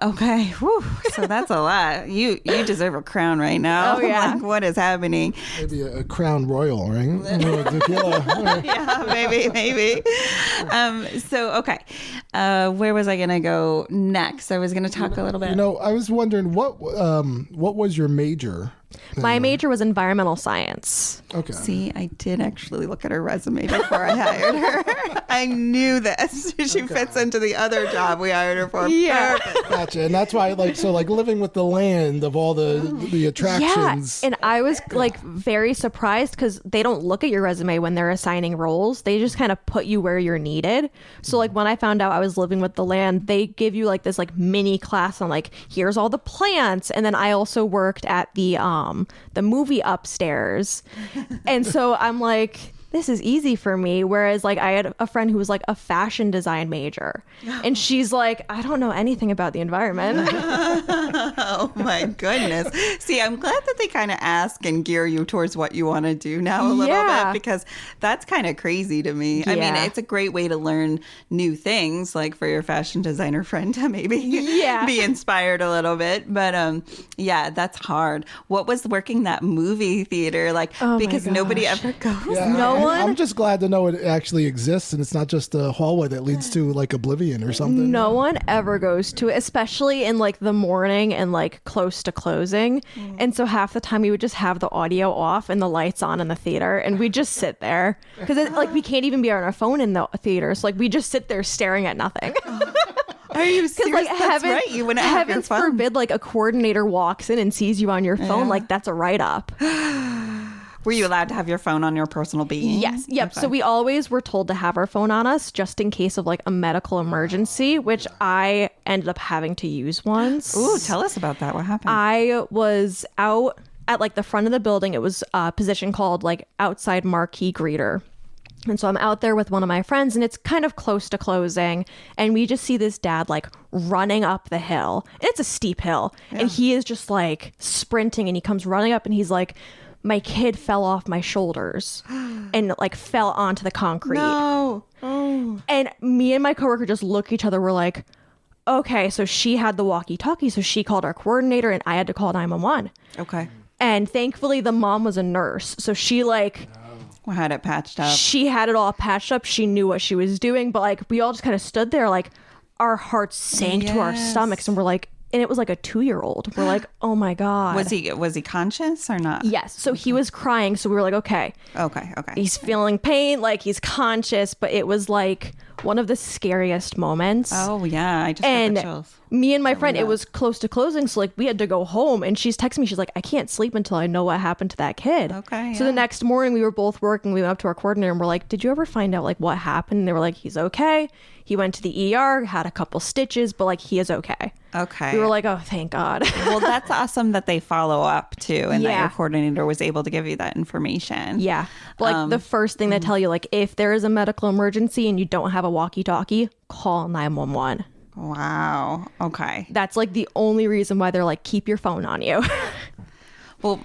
Okay. Whew. So that's a lot. You deserve a crown right now. Oh, yeah. Like, what is happening? Maybe a crown royal, right? Yeah, maybe. So, okay. Where was I going to go next? I was going to talk a little bit. I was wondering what was your major? My major was environmental science. Okay. See, I did actually look at her resume before I hired her. I knew this. She fits into the other job we hired her for. Yeah. Perfect. Gotcha. And that's why, living with the land of all the attractions. Yeah. And I was like very surprised because they don't look at your resume when they're assigning roles. They just kind of put you where you're needed. So like when I found out I was living with the land, they give you like this like mini class on like, here's all the plants. And then I also worked at the movie upstairs. And so I'm like, this is easy for me. Whereas like I had a friend who was like a fashion design major and she's like, I don't know anything about the environment. Oh my goodness. See, I'm glad that they kind of ask and gear you towards what you want to do now a little bit, because that's kind of crazy to me. I mean, it's a great way to learn new things, like for your fashion designer friend to maybe be inspired a little bit. But yeah, that's hard. What was working that movie theater like? Because nobody ever goes. Yeah. No one. I'm just glad to know it actually exists and it's not just a hallway that leads to like Oblivion or something. No one ever goes to it, especially in like the morning and like close to closing. And so half the time we would just have the audio off and the lights on in the theater and we just sit there because like we can't even be on our phone in the theater. So like we just sit there staring at nothing. Are you serious? Like, that's right. You wouldn't have your phone. Forbid like a coordinator walks in and sees you on your phone. Like that's a write-up. Were you allowed to have your phone on your personal being? Yes. Yep. Okay. So we always were told to have our phone on us just in case of like a medical emergency, which I ended up having to use once. Ooh, tell us about that. What happened? I was out at like the front of the building. It was a position called like outside marquee greeter. And so I'm out there with one of my friends and it's kind of close to closing. And we just see this dad like running up the hill. It's a steep hill. Yeah. And he is just like sprinting and he comes running up and he's like, my kid fell off my shoulders and like fell onto the concrete. No. Oh. And me and my coworker just look at each other. We're like, okay, so she had the walkie-talkie. So she called our coordinator and I had to call 911. Okay. And thankfully the mom was a nurse. So she like... had it patched up. She had it all patched up. She knew what she was doing. But like we all just kind of stood there like our hearts sank to our stomachs and we're like, and it was like a 2-year-old. We're like, oh my God. Was he conscious or not? Yes. So he was crying. So we were like, okay. He's feeling pain, like he's conscious, but it was like one of the scariest moments. Oh yeah, I just got the chills. Me and my friend, it was close to closing, so like we had to go home, and she's texting me. She's like, I can't sleep until I know what happened to that kid. Okay. So the next morning, we were both working. We went up to our coordinator, and we're like, did you ever find out like what happened? And they were like, he's okay. He went to the ER, had a couple stitches, but like he is okay. Okay. We were like, oh, thank God. Well, that's awesome that they follow up too, and that Yeah. your coordinator was able to give you that information. Yeah. But, like the first thing they tell you, like if there is a medical emergency and you don't have a walkie-talkie, call 911. Wow. Okay. That's like the only reason why they're like, keep your phone on you. Well,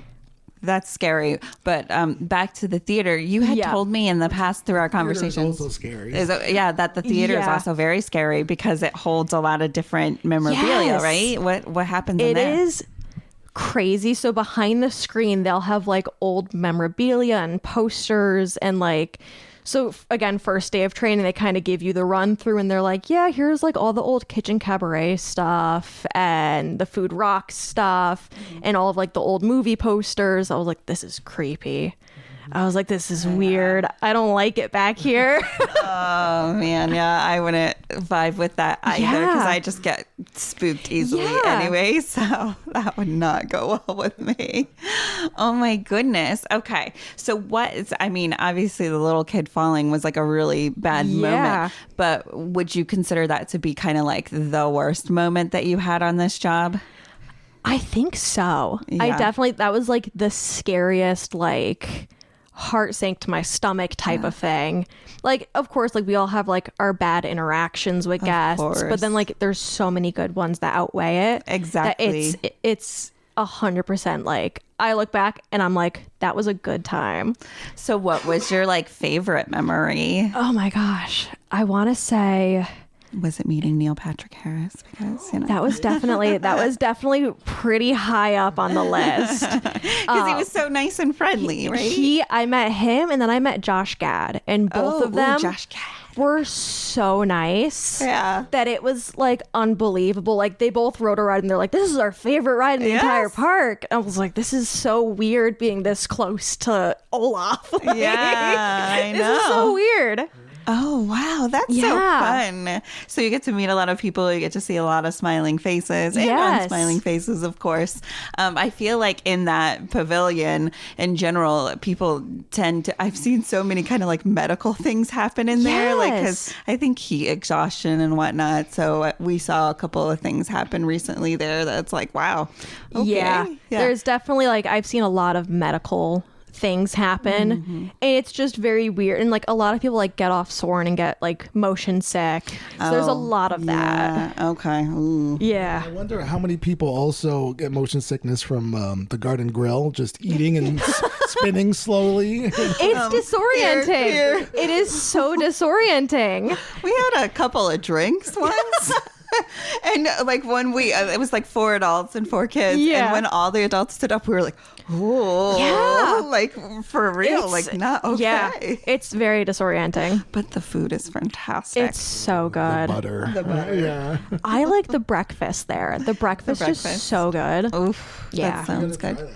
that's scary. But back to the theater, you had told me in the past through our conversations. It's also scary. That the theater is also very scary because it holds a lot of different memorabilia, Yes. right? What happens in there? It is crazy. So behind the screen, they'll have like old memorabilia and posters and like So again, first day of training, they kind of give you the run through and they're like, yeah, here's like all the old Kitchen Cabaret stuff and the Food Rocks stuff and all of like the old movie posters. I was like, this is creepy. I was like, this is weird. I don't like it back here. Oh, man. Yeah, I wouldn't vibe with that either because I just get spooked easily anyway. So that would not go well with me. Oh, my goodness. Okay. So obviously the little kid falling was like a really bad moment. But would you consider that to be kind of like the worst moment that you had on this job? I think so. Yeah. That was like the scariest, like heart sank to my stomach type of thing. Like, of course, like we all have like our bad interactions with guests, but then like there's so many good ones that outweigh it. Exactly. That it's 100% like I look back and I'm like, that was a good time. So what was your like favorite memory? Oh my gosh. I want to say, was it meeting Neil Patrick Harris? Because that was definitely pretty high up on the list because he was so nice and friendly, right? I met him, and then I met Josh Gad, and both of them were so nice. Yeah, that it was like unbelievable. Like they both rode a ride, and they're like, "This is our favorite ride in the entire park." And I was like, "This is so weird being this close to Olaf." I know. This is so weird. Oh, wow. That's so fun. So you get to meet a lot of people. You get to see a lot of smiling faces and unsmiling faces, of course. I feel like in that pavilion in general, people tend to, I've seen so many kind of like medical things happen in there. Like, because I think heat exhaustion and whatnot. So we saw a couple of things happen recently there that's like, wow. Okay. Yeah. There's definitely like, I've seen a lot of medical things happen and it's just very weird, and like a lot of people like get off Soarin' and get like motion sick, so there's a lot of that. Okay. Ooh. Yeah, I wonder how many people also get motion sickness from the Garden Grill, just eating and spinning slowly. It's disorienting. It is so disorienting. We had a couple of drinks once. And like when it was like 4 adults and 4 kids. Yeah. And when all the adults stood up, we were like, oh, yeah. Like for real, like not okay. Yeah, it's very disorienting. But the food is fantastic. It's so good. The butter. Yeah. I like the breakfast there. The breakfast is so good. Oof. Yeah. That sounds good.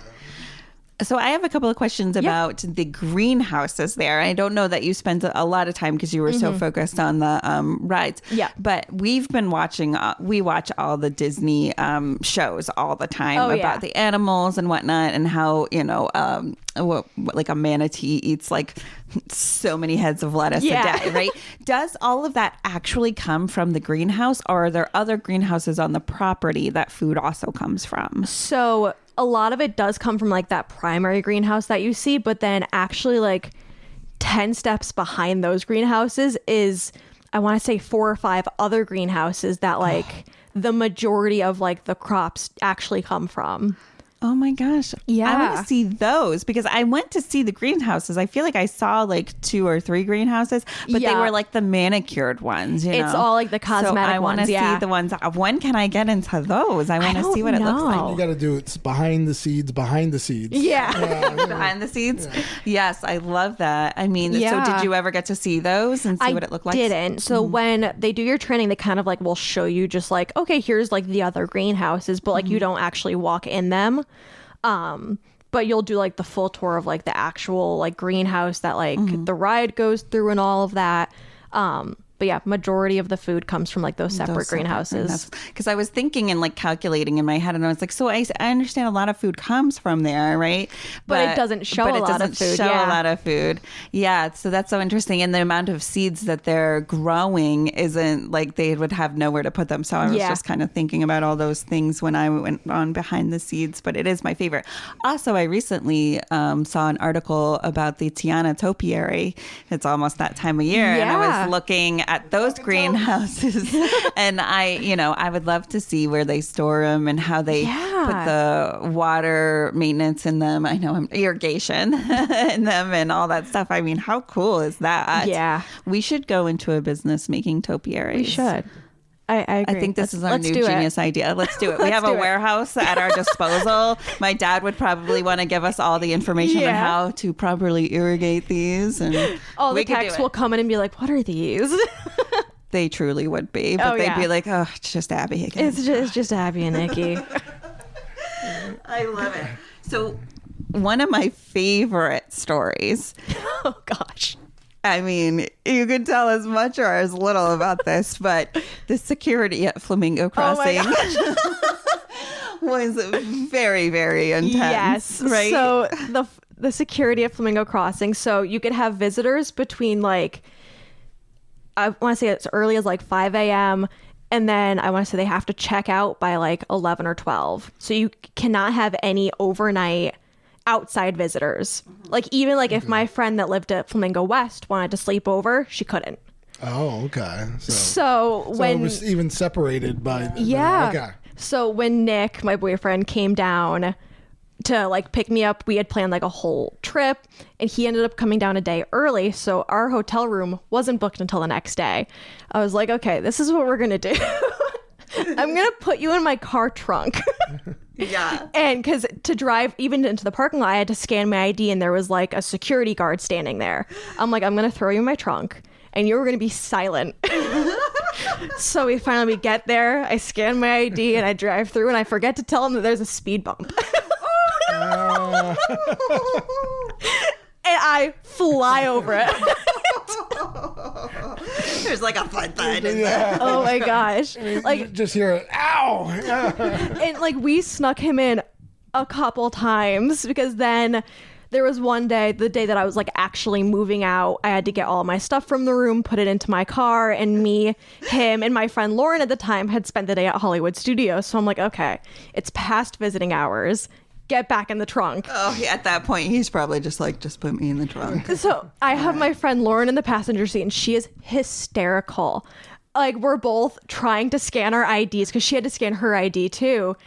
So I have a couple of questions about the greenhouses there. I don't know that you spent a lot of time because you were so focused on the rides. Yeah. But we've been watching, we watch all the Disney shows all the time about the animals and whatnot, and how, like a manatee eats like so many heads of lettuce a day, right? Does all of that actually come from the greenhouse, or are there other greenhouses on the property that food also comes from? So a lot of it does come from like that primary greenhouse that you see, but then actually like 10 steps behind those greenhouses is, I want to say 4 or 5 other greenhouses that like the majority of like the crops actually come from. Oh my gosh. Yeah. I want to see those because I went to see the greenhouses. I feel like I saw like 2 or 3 greenhouses, but they were like the manicured ones. It's all like the cosmetic ones. I want to see the ones. When can I get into those? I want to see what it looks like. You got to do it's behind the seeds. Yeah. Behind the seeds. Yeah. Yes. I love that. I mean, so did you ever get to see those and see what it looked like? I didn't. So when they do your training, they kind of like will show you just like, okay, here's like the other greenhouses, but like you don't actually walk in them. But you'll do like the full tour of like the actual like greenhouse that like the ride goes through and all of that. But yeah, majority of the food comes from like those separate greenhouses. Because I was thinking and like calculating in my head, and I was like, so I understand a lot of food comes from there, right? But it doesn't show a lot of food. A lot of food. Yeah. So that's so interesting. And the amount of seeds that they're growing isn't like they would have nowhere to put them. So I was just kind of thinking about all those things when I went on behind the seeds. But it is my favorite. Also, I recently saw an article about the Tiana topiary. It's almost that time of year, and I was looking at those greenhouses and I would love to see where they store them and how they put the water maintenance in them. I know irrigation in them and all that stuff. I mean, how cool is that? Yeah. We should go into a business making topiaries. We should. I agree. I think this is our Let's new do it. genius idea. Let's do it. We have a do it. warehouse at our disposal. My dad would probably want to give us all the information on how to properly irrigate these. And All the we could do techs it. will come in and be like, what are these? They truly would be. But they'd be like, oh, it's just Abby again. It's just Abby and Nikki. I love it. So one of my favorite stories. Oh, gosh. I mean, you can tell as much or as little about this, but the security at Flamingo Crossing was very, very intense. Yes. Right? So the security at Flamingo Crossing. So you could have visitors between like, I want to say as early as like 5 a.m. And then I want to say they have to check out by like 11 or 12. So you cannot have any overnight outside visitors. Like even like if my friend that lived at Flamingo West wanted to sleep over, she couldn't. Oh, okay. So when it was even separated by okay. So when Nick, my boyfriend, came down to like pick me up, we had planned like a whole trip, and he ended up coming down a day early, so our hotel room wasn't booked until the next day. I was like, okay, this is what we're gonna do. I'm gonna put you in my car trunk. Yeah. And because to drive even into the parking lot, I had to scan my ID, and there was like a security guard standing there. I'm like, I'm gonna throw you in my trunk, and you're gonna be silent. So we finally get there. I scan my ID and I drive through, and I forget to tell him that there's a speed bump. And I fly over it. There's like a thud. Yeah. Oh my gosh. Like Just hear it. Ow. and like we snuck him in a couple times, because then there was one day, the day that I was like actually moving out, I had to get all my stuff from the room, put it into my car, and me, him, and my friend Lauren at the time had spent the day at Hollywood Studios. So I'm like, okay, it's past visiting hours. Get back in the trunk. Oh, at that point, he's probably just like, just put me in the trunk. So I have my friend Lauren in the passenger seat, and she is hysterical. Like we're both trying to scan our IDs because she had to scan her ID too.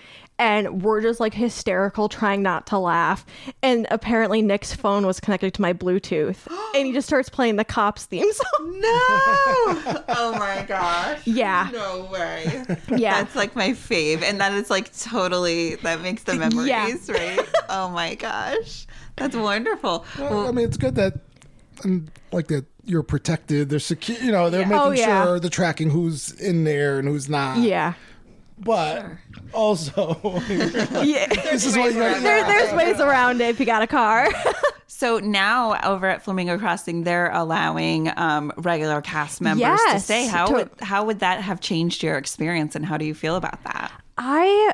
And we're just like hysterical, trying not to laugh. And apparently Nick's phone was connected to my Bluetooth, and he just starts playing the Cops theme song. No! Oh my gosh. Yeah. No way. Yeah. That's like my fave. And that is like totally, that makes the memories, right? Oh my gosh. That's wonderful. Well, I mean, it's good that, like that, you're protected. They're secure. You know, they're making Oh, yeah. sure they're tracking who's in there and who's not. Yeah. But also, Yeah. this is what you're. There's ways around it if you got a car. So now over at Flamingo Crossing, they're allowing regular cast members to Yes. stay. How would that have changed your experience, and how do you feel about that? I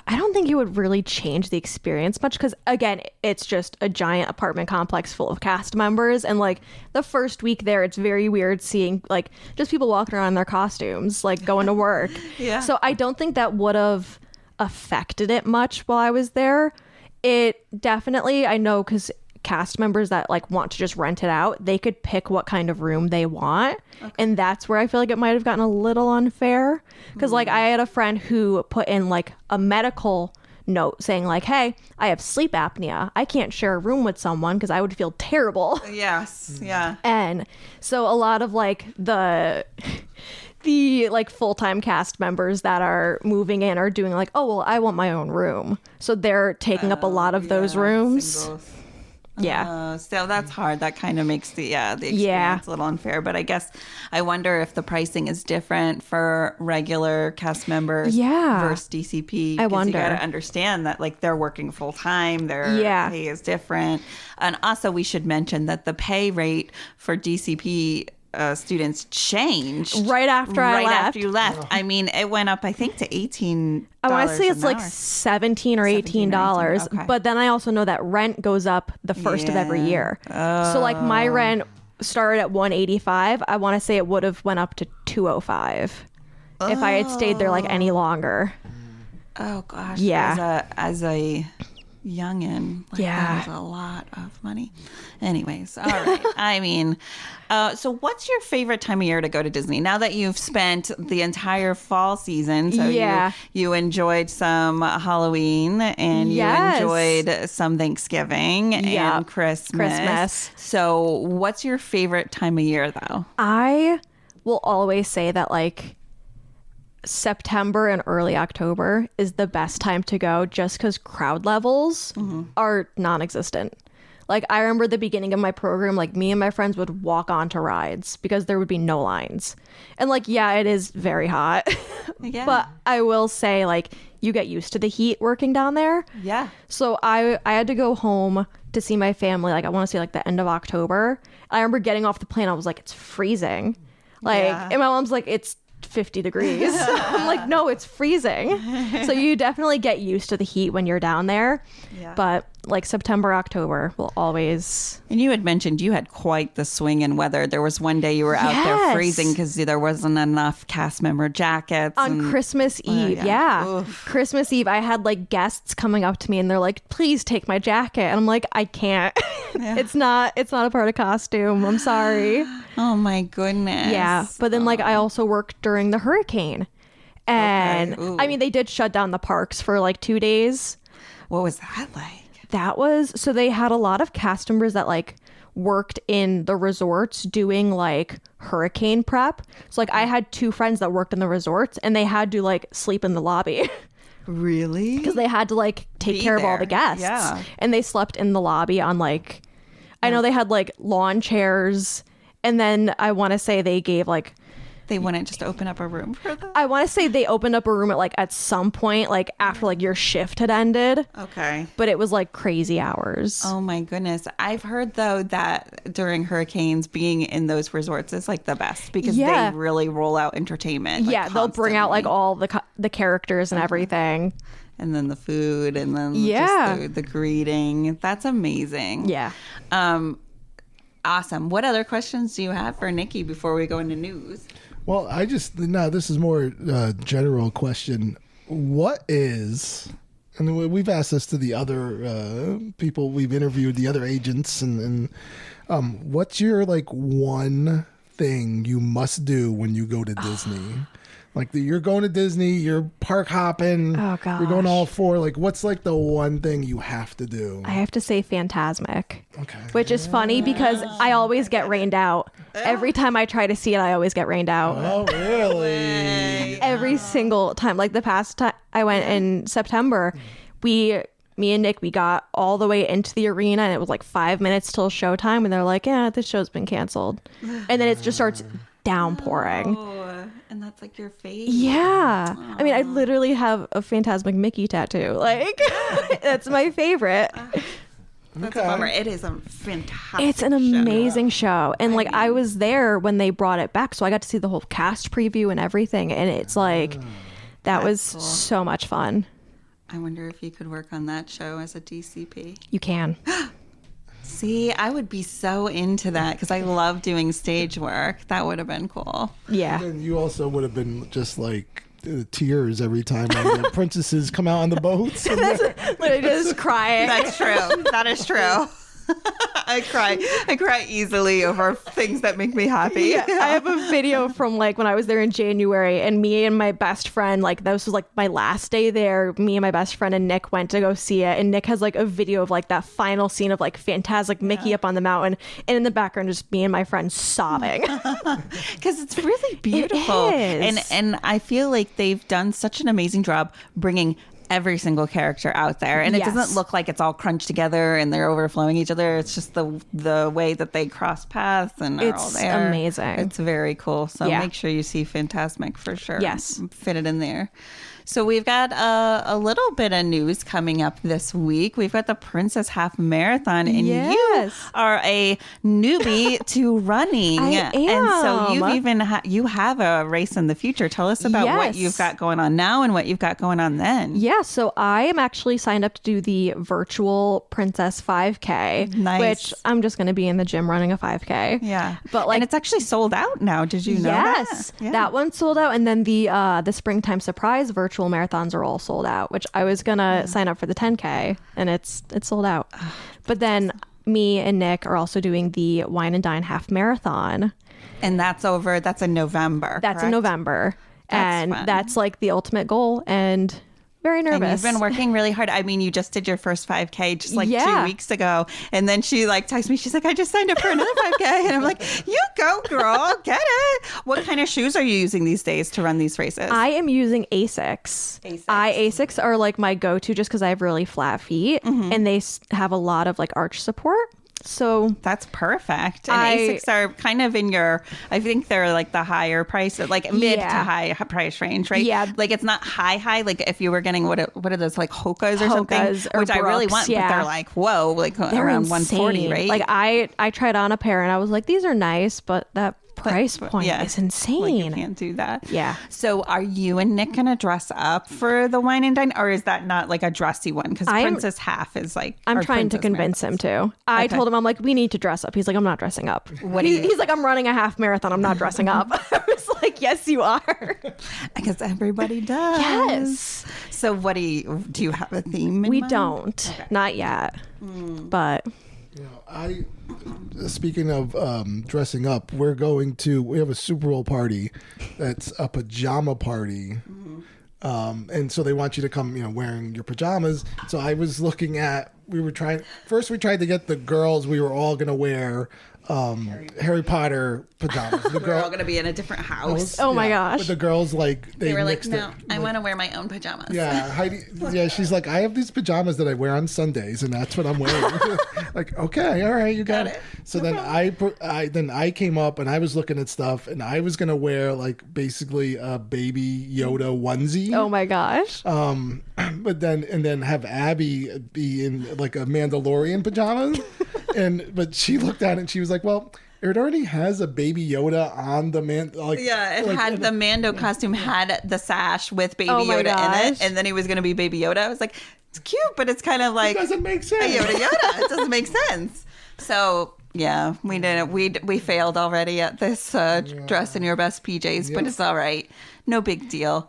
don't think it would really change the experience much, because again, it's just a giant apartment complex full of cast members, and like the first week there, it's very weird seeing like just people walking around in their costumes, like going to work. Yeah. So I don't think that would have affected it much while I was there. It definitely, I know, because cast members that like want to just rent it out, they could pick what kind of room they want. And that's where I feel like it might have gotten a little unfair, because like I had a friend who put in like a medical note saying like, hey, I have sleep apnea, I can't share a room with someone because I would feel terrible. Yes. Yeah. And so a lot of like the like full-time cast members that are moving in are doing like, oh well, I want my own room, so they're taking up a lot of those rooms. Singles. Yeah. So that's hard. That kind of makes the experience a little unfair. But I guess I wonder if the pricing is different for regular cast members versus DCP. I wonder. You got to understand that like they're working full time. Their pay is different. And also we should mention that the pay rate for DCP students changed right after I left. After you left. I mean, it went up, I think, to $18. I want to say it's an like hour. $17 or $18. Okay. But then I also know that rent goes up the first of every year. So like my rent started at $185. I want to say it would have went up to $205 if I had stayed there like any longer. Oh gosh. Yeah. As a youngin, like, that was a lot of money. Anyways, all right. I mean, so what's your favorite time of year to go to Disney? Now that you've spent the entire fall season, so you enjoyed some Halloween and you enjoyed some Thanksgiving and Christmas. So what's your favorite time of year though? I will always say that like September and early October is the best time to go just because crowd levels are non-existent. Like, I remember the beginning of my program, like, me and my friends would walk onto rides because there would be no lines. And, like, yeah, it is very hot. Yeah. But I will say, like, you get used to the heat working down there. Yeah. So I had to go home to see my family. Like, I want to say, like, the end of October. I remember getting off the plane. I was like, it's freezing. Like, Yeah. and my mom's like, it's 50 degrees. I'm like, no, it's freezing. So you definitely get used to the heat when you're down there. Yeah. But like September, October will always. And you had mentioned you had quite the swing in weather. There was one day you were out there Yes. freezing because there wasn't enough cast member jackets. On Christmas Eve, yeah. Oof. Christmas Eve, I had like guests coming up to me and they're like, please take my jacket. And I'm like, I can't. Yeah. It's not a part of costume. I'm sorry. Oh my goodness. Yeah. But then like I also worked during the hurricane. And Okay. Ooh. I mean, they did shut down the parks for like 2 days. What was that like? That was, so they had a lot of cast members that like worked in the resorts doing like hurricane prep. So like I had 2 friends that worked in the resorts and they had to like sleep in the lobby Really? because they had to like take Be care of all there. the guests. Yeah. And they slept in the lobby on like, I know they had like lawn chairs. And then I want to say they gave like, They wouldn't just open up a room for them? I want to say they opened up a room at some point, like after like your shift had ended, Okay. but it was like crazy hours. Oh my goodness. I've heard though that during hurricanes being in those resorts is like the best because Yeah. they really roll out entertainment. like, Yeah, they'll bring out like constantly. all the characters and everything. And then the food and then Yeah. just the greeting. That's amazing. Yeah. Awesome. What other questions do you have for Nikki before we go into news? Well, this is more general question. What is, and we've asked this to the other people we've interviewed, the other agents, and what's your like one thing you must do when you go to Disney? Like you're going to Disney, you're park hopping, Oh, you're going gosh. all four. Like, what's like the one thing you have to do? I have to say Phantasmic, Okay. which is funny because I always get rained out. Every time I try to see it, I always get rained out. Oh, really? Every single time. Like the past time I went in September, me and Nick, we got all the way into the arena and it was like 5 minutes till showtime. And they're like, yeah, this show's been canceled. And then it just starts downpouring. Oh, and that's like your face. Yeah. I mean, I literally have a Phantasmic Mickey tattoo. Like, that's my favorite. That's a bummer. It is a fantastic It's an show. amazing show. And like, I was there when they brought it back. So I got to see the whole cast preview and everything. And it's like, that was cool. so much fun. I wonder if you could work on that show as a DCP. You can. See, I would be so into that because I love doing stage work. That would have been cool. Yeah. And you also would have been just like tears every time when the princesses come out on the boats. Literally just crying. That's true. That is true. I cry easily over things that make me happy. Yeah, I have a video from like when I was there in January and me and my best friend, like this was like my last day there. Me and my best friend and Nick went to go see it. And Nick has like a video of like that final scene of like Phantasmic Mickey up on the mountain. And in the background, just me and my friend sobbing. Because it's really beautiful. is. And I feel like they've done such an amazing job bringing every single character out there, and it Yes. doesn't look like it's all crunched together and they're overflowing each other. It's just the way that they cross paths and are all It's there. amazing. It's very cool. So Yeah. make sure you see Phantasmic for sure. Yes. Fit it in there. So we've got a little bit of news coming up this week. We've got the Princess Half Marathon, and you Yes. are a newbie to running. I And so am. you've even you have a race in the future. Tell us about what Yes. you've got going on now and what you've got going on then. Yeah, so I am actually signed up to do the virtual Princess 5K, Nice. which I'm just going to be in the gym running a 5K. Yeah. But like and it's actually sold out now. Did you know that? yes, Yeah. that one sold out, and then the springtime surprise virtual marathons are all sold out. Which I was gonna sign up for the 10K, and it's sold out. But then me and Nick are also doing the Wine and Dine half marathon. And that's over. That's in November. That's in correct? November, That's and fun. that's like the ultimate goal. And very nervous. And you've been working really hard. I mean, you just did your first 5K just like 2 Yeah. weeks ago. And then she like texts me. She's like, I just signed up for another 5K. And I'm like, you go, girl. Get it. What kind of shoes are you using these days to run these races? I am using Asics. Asics are like my go-to just because I have really flat feet and they have a lot of like arch support. So that's perfect. And Asics are kind of in your, I think they're like the higher price, like mid to high price range, right? Yeah. Like it's not high. Like if you were getting, what are those, like Hokas or something? Or which I really Brooks, want, but they're like, whoa, like they're around insane. 140, right? Like I tried on a pair and I was like, these are nice, but that price point is insane. Like you can't do that. Yeah. So are you and Nick going to dress up for the wine and dine, or is that not like a dressy one? Because Princess Half is like, I'm trying to convince him to. I told him, I'm like, we need to dress up. He's like, I'm not dressing up. He's like, I'm running a half marathon. I'm not dressing up. I was like, yes, you are. Because everybody does. Yes. So what do you have a theme in We mind? don't. Okay. Not yet. But speaking of dressing up, we have a Super Bowl party that's a pajama party. And so they want you to come, wearing your pajamas. So I was looking at, we tried to get the girls, we were all going to wear Harry Potter pajamas. We're all going to be in a different house. Oh my gosh. But the girls, like, they were like, mixed no, it. I want to wear my own pajamas. Yeah, Heidi. Yeah, she's like, I have these pajamas that I wear on Sundays, and that's what I'm wearing. Like, okay, all right, you got it. So then I came up and I was looking at stuff, and I was gonna wear like basically a baby Yoda onesie. Oh my gosh. But then have Abby be in like a Mandalorian pajamas, but she looked at it and she was like, well, it already has a baby Yoda on the man. Like, yeah, it had the Mando costume, had the sash with baby Oh my Yoda in it, gosh. and then he was going to be baby Yoda. I was like, it's cute, but it's kind of like it doesn't make sense. a Yoda. It doesn't make sense. So yeah, we didn't. We failed already at this dress in your best PJs, but it's all right. No big deal.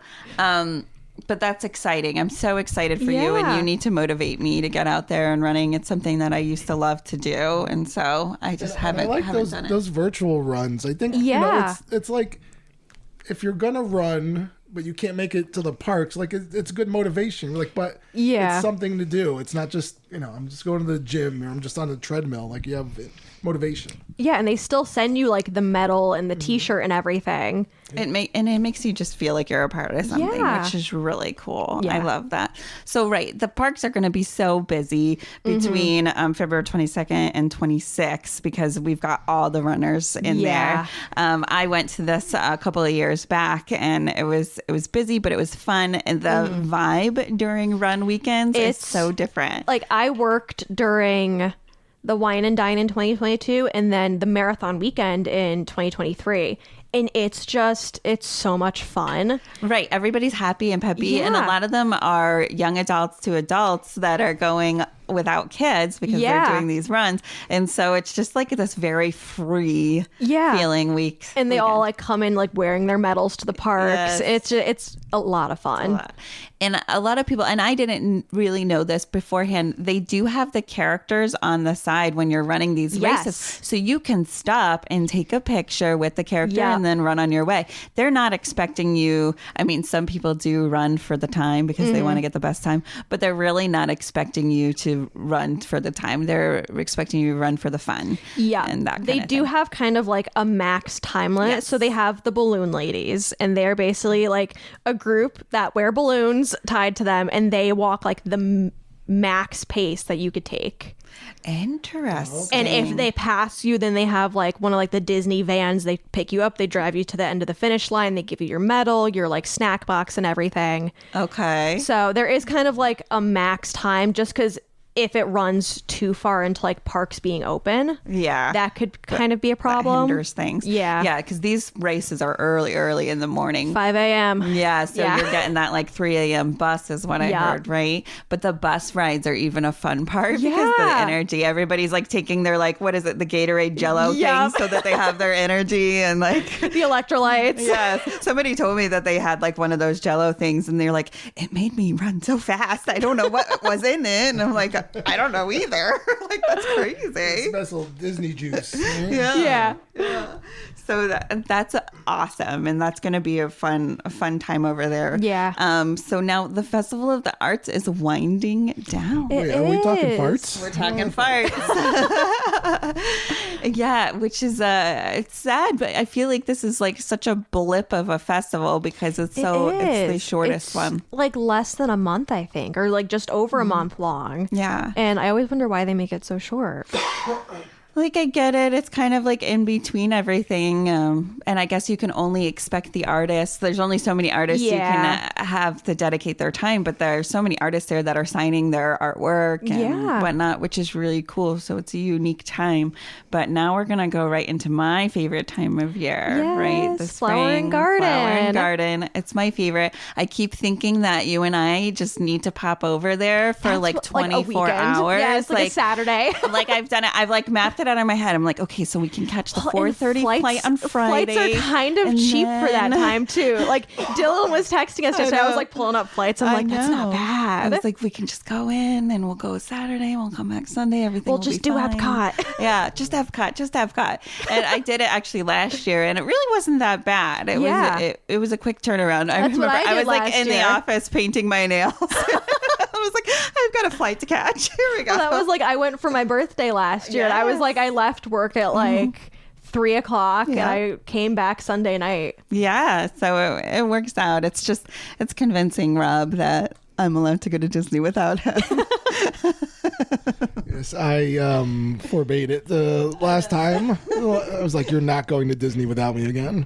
But that's exciting. I'm so excited for you, and you need to motivate me to get out there and running. It's something that I used to love to do, and so I just haven't. I like done it. those virtual runs. I think it's like if you're gonna run, but you can't make it to the parks, like it's good motivation. Like, but it's something to do. It's not just I'm just going to the gym or I'm just on the treadmill. Like you have motivation. Yeah, and they still send you like the medal and the T-shirt and everything. It makes you just feel like you're a part of something, which is really cool. Yeah. I love that. So the parks are going to be so busy between February 22nd and 26th because we've got all the runners in there. I went to this a couple of years back, and it was busy, but it was fun. And the vibe during run weekends is so different. Like I worked during the Wine and Dine in 2022 and then the marathon weekend in 2023. And it's so much fun. Right. Everybody's happy and peppy. And a lot of them are young adults to adults that are going without kids because they're doing these runs. And so it's just like this very free feeling week. And they all like come in like wearing their medals to the parks. Yes. It's a lot of fun. And a lot of people, and I didn't really know this beforehand, they do have the characters on the side when you're running these races. So you can stop and take a picture with the character and then run on your way. They're not expecting you. I mean, some people do run for the time because they want to get the best time, but they're really not expecting you to run for the time. They're expecting you to run for the fun. Yeah. And that they do have kind of like a max time limit. So they have the balloon ladies, and they're basically like a group that wear balloons tied to them, and they walk like the max pace that you could take. Interesting. And if they pass you, then they have like one of like the Disney vans. They pick you up, they drive you to the end of the finish line, they give you your medal, your like snack box and everything. Okay. So there is kind of like a max time, just because if it runs too far into like parks being open, that could kind of be a problem. That hinders things. Yeah, because these races are early in the morning. 5 a.m. Yeah, so you're getting that like 3 a.m. bus is what I heard, right? But the bus rides are even a fun part because the energy. Everybody's like taking their like, what is it, the Gatorade Jello thing, so that they have their energy and like the electrolytes. Yes. Somebody told me that they had like one of those Jello things, and they're like, it made me run so fast. I don't know what was in it, and I'm like, I don't know either. Like, that's crazy. Special Disney juice. Yeah. So that's awesome, and that's going to be a fun time over there. Yeah. So now the Festival of the Arts is winding down. Wait, are we talking is. farts? We're talking farts. Yeah, which is it's sad, but I feel like this is like such a blip of a festival because it's the shortest It's one. like less than a month, I think, or like just over a month long. Yeah. And I always wonder why they make it so short. Like, I get it. It's kind of like in between everything. And I guess you can only expect the artists. There's only so many artists you can have to dedicate their time. But there are so many artists there that are signing their artwork and whatnot, which is really cool. So it's a unique time. But now we're going to go right into my favorite time of year, right? The Flower and spring, Garden. Flower and Garden. It's my favorite. I keep thinking that you and I just need to pop over there for like 24 hours. Yeah, it's like a Saturday. Like, I've done it. I've like mapped it out in my head. I'm like, okay, so we can catch the 4:30 flight on Friday. Flights are kind of cheap for that time too. Like, Dylan was texting us yesterday. I was like pulling up flights. I'm like, that's not bad. I was like, we can just go in and we'll go Saturday. We'll come back Sunday. Everything We'll will just be do fine. Epcot. Yeah, just Epcot. And I did it actually last year, and it really wasn't that bad. It was a quick turnaround. I remember what I was did like last in the year. office painting my nails. I was like, I've got a flight to catch. Here we go. Well, that was like, I went for my birthday last year, and I was like, I left work at like 3 o'clock, and I came back Sunday night. Yeah, so it works out. It's convincing Rob that I'm allowed to go to Disney without him. Yes, I forbade it the last time. I was like, you're not going to Disney without me again.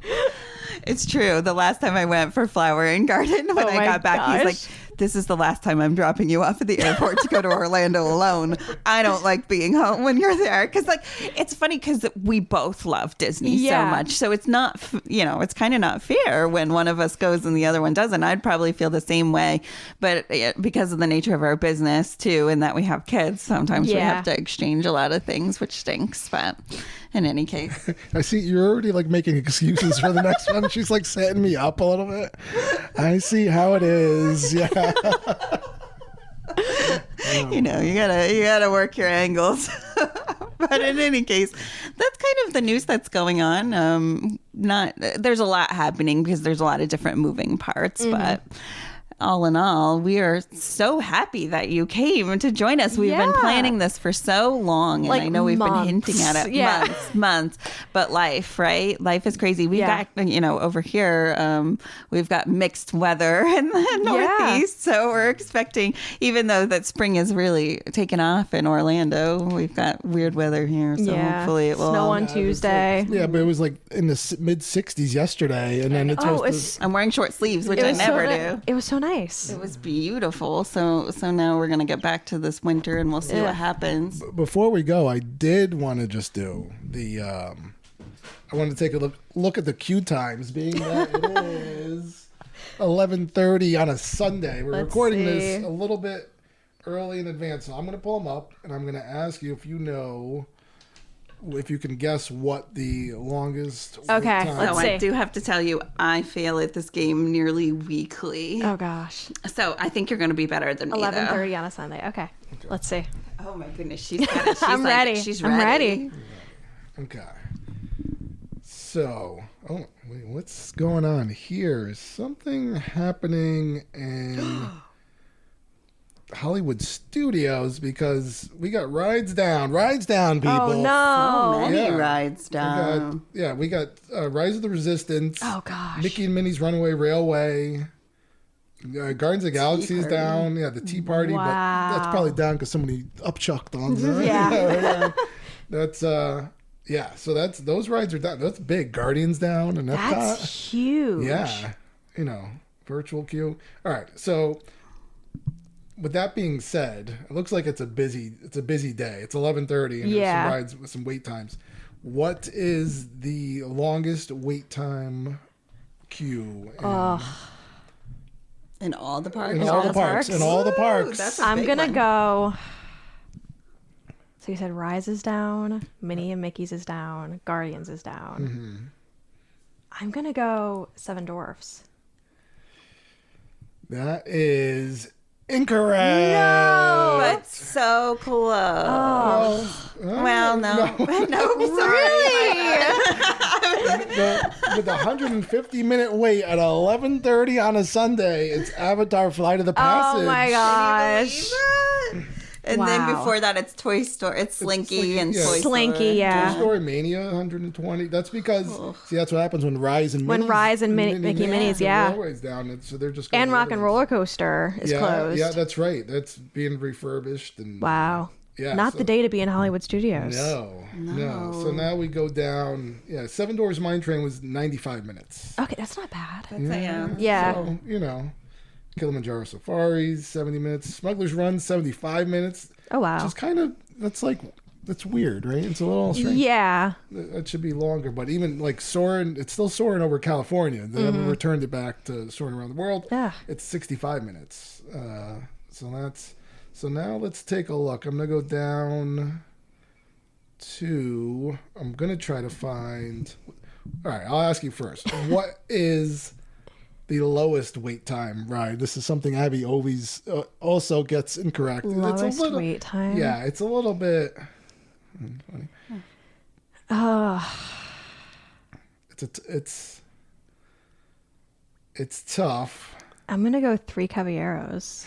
It's true. The last time I went for Flower and Garden, when I got back, he's like, this is the last time I'm dropping you off at the airport to go to Orlando alone. I don't like being home when you're there. Because, like, it's funny because we both love Disney so much. So it's not, it's kind of not fair when one of us goes and the other one doesn't. I'd probably feel the same way. But because of the nature of our business, too, and that we have kids, sometimes we have to exchange a lot of things, which stinks. But in any case. I see you're already like making excuses for the next one. She's like setting me up a little bit. I see how it is. Yeah. You gotta work your angles. But in any case, that's kind of the news that's going on. There's a lot happening because there's a lot of different moving parts, but all in all, we are so happy that you came to join us. We've been planning this for so long, and like I know we've been hinting at it months. But life, right? Life is crazy. We've got, over here, we've got mixed weather in the Northeast, so we're expecting, even though that spring is really taken off in Orlando, we've got weird weather here. So hopefully it will. Snow on Tuesday. Yeah, but it was like in the mid 60s yesterday, and then I'm wearing short sleeves, which I never do. It was so nice. It was beautiful. So now we're going to get back to this winter and we'll see what happens. Before we go, I did want to just do the I wanted to take a look at the queue times, being that it is 11:30 on a Sunday. We're recording this a little bit early in advance. So I'm going to pull them up and I'm going to ask you if you can guess what the longest wait time. Let's see. I do have to tell you, I fail at this game nearly weekly. Oh gosh. So I think you're going to be better than me. 11:30 on a Sunday. Okay. Let's see. Oh my goodness, she's got it. I'm ready. She's I'm ready. Okay. So, wait, what's going on here? Is something happening in Hollywood Studios, because we got rides down, people. Oh no! So many rides down. We got Rise of the Resistance. Oh gosh! Mickey and Minnie's Runaway Railway. Guardians of the Galaxy is down. Yeah, the Tea Party, but that's probably down because somebody upchucked on there. Yeah. That's So those rides are down. That's big. Guardians down and Epcot. That's huge. Yeah, virtual queue. All right, so. With that being said, it looks like it's a busy day. It's 11:30 and there's some rides with some wait times. What is the longest wait time queue? In all the parks? In all the parks. In all the parks. I'm going to go. So you said Rise is down, Minnie and Mickey's is down, Guardians is down. Mm-hmm. I'm going to go Seven Dwarfs. That is Incorrect. But so close. Well, no. With the 150-minute wait at 11:30 on a Sunday, it's Avatar: Flight of the Passage. Oh my gosh. And then Wow. before that, it's Toy Story. It's Slinky and yeah. Toy Story. Slinky, yeah. Toy Story Mania 120. That's because see, that's what happens when Rise and When Minis, Rise and Mickey Minis, the yeah. railway's down, so they're just And going Rock and Roller Coaster is closed. Yeah, that's right. That's being refurbished and Wow. Yeah, Not the day to be in Hollywood Studios. No. So now we go down. Yeah, Seven Doors Mine Train was 95 minutes. Okay, that's not bad. Yeah. So, Kilimanjaro Safaris 70 minutes. Smuggler's Run 75 minutes. Oh, wow. Just kind of that's weird, right? It's a little strange. Yeah. That should be longer, but even like soaring, it's still soaring over California. They haven't returned it back to soaring around the world. Yeah. It's 65 minutes. So now let's take a look. I'm gonna go down to. I'm gonna try to find. All right, I'll ask you first. What is the lowest wait time ride? This is something Abby always also gets incorrect. Lowest wait time. Yeah, it's a little bit. Funny. It's tough. I'm going to go 3 Caballeros.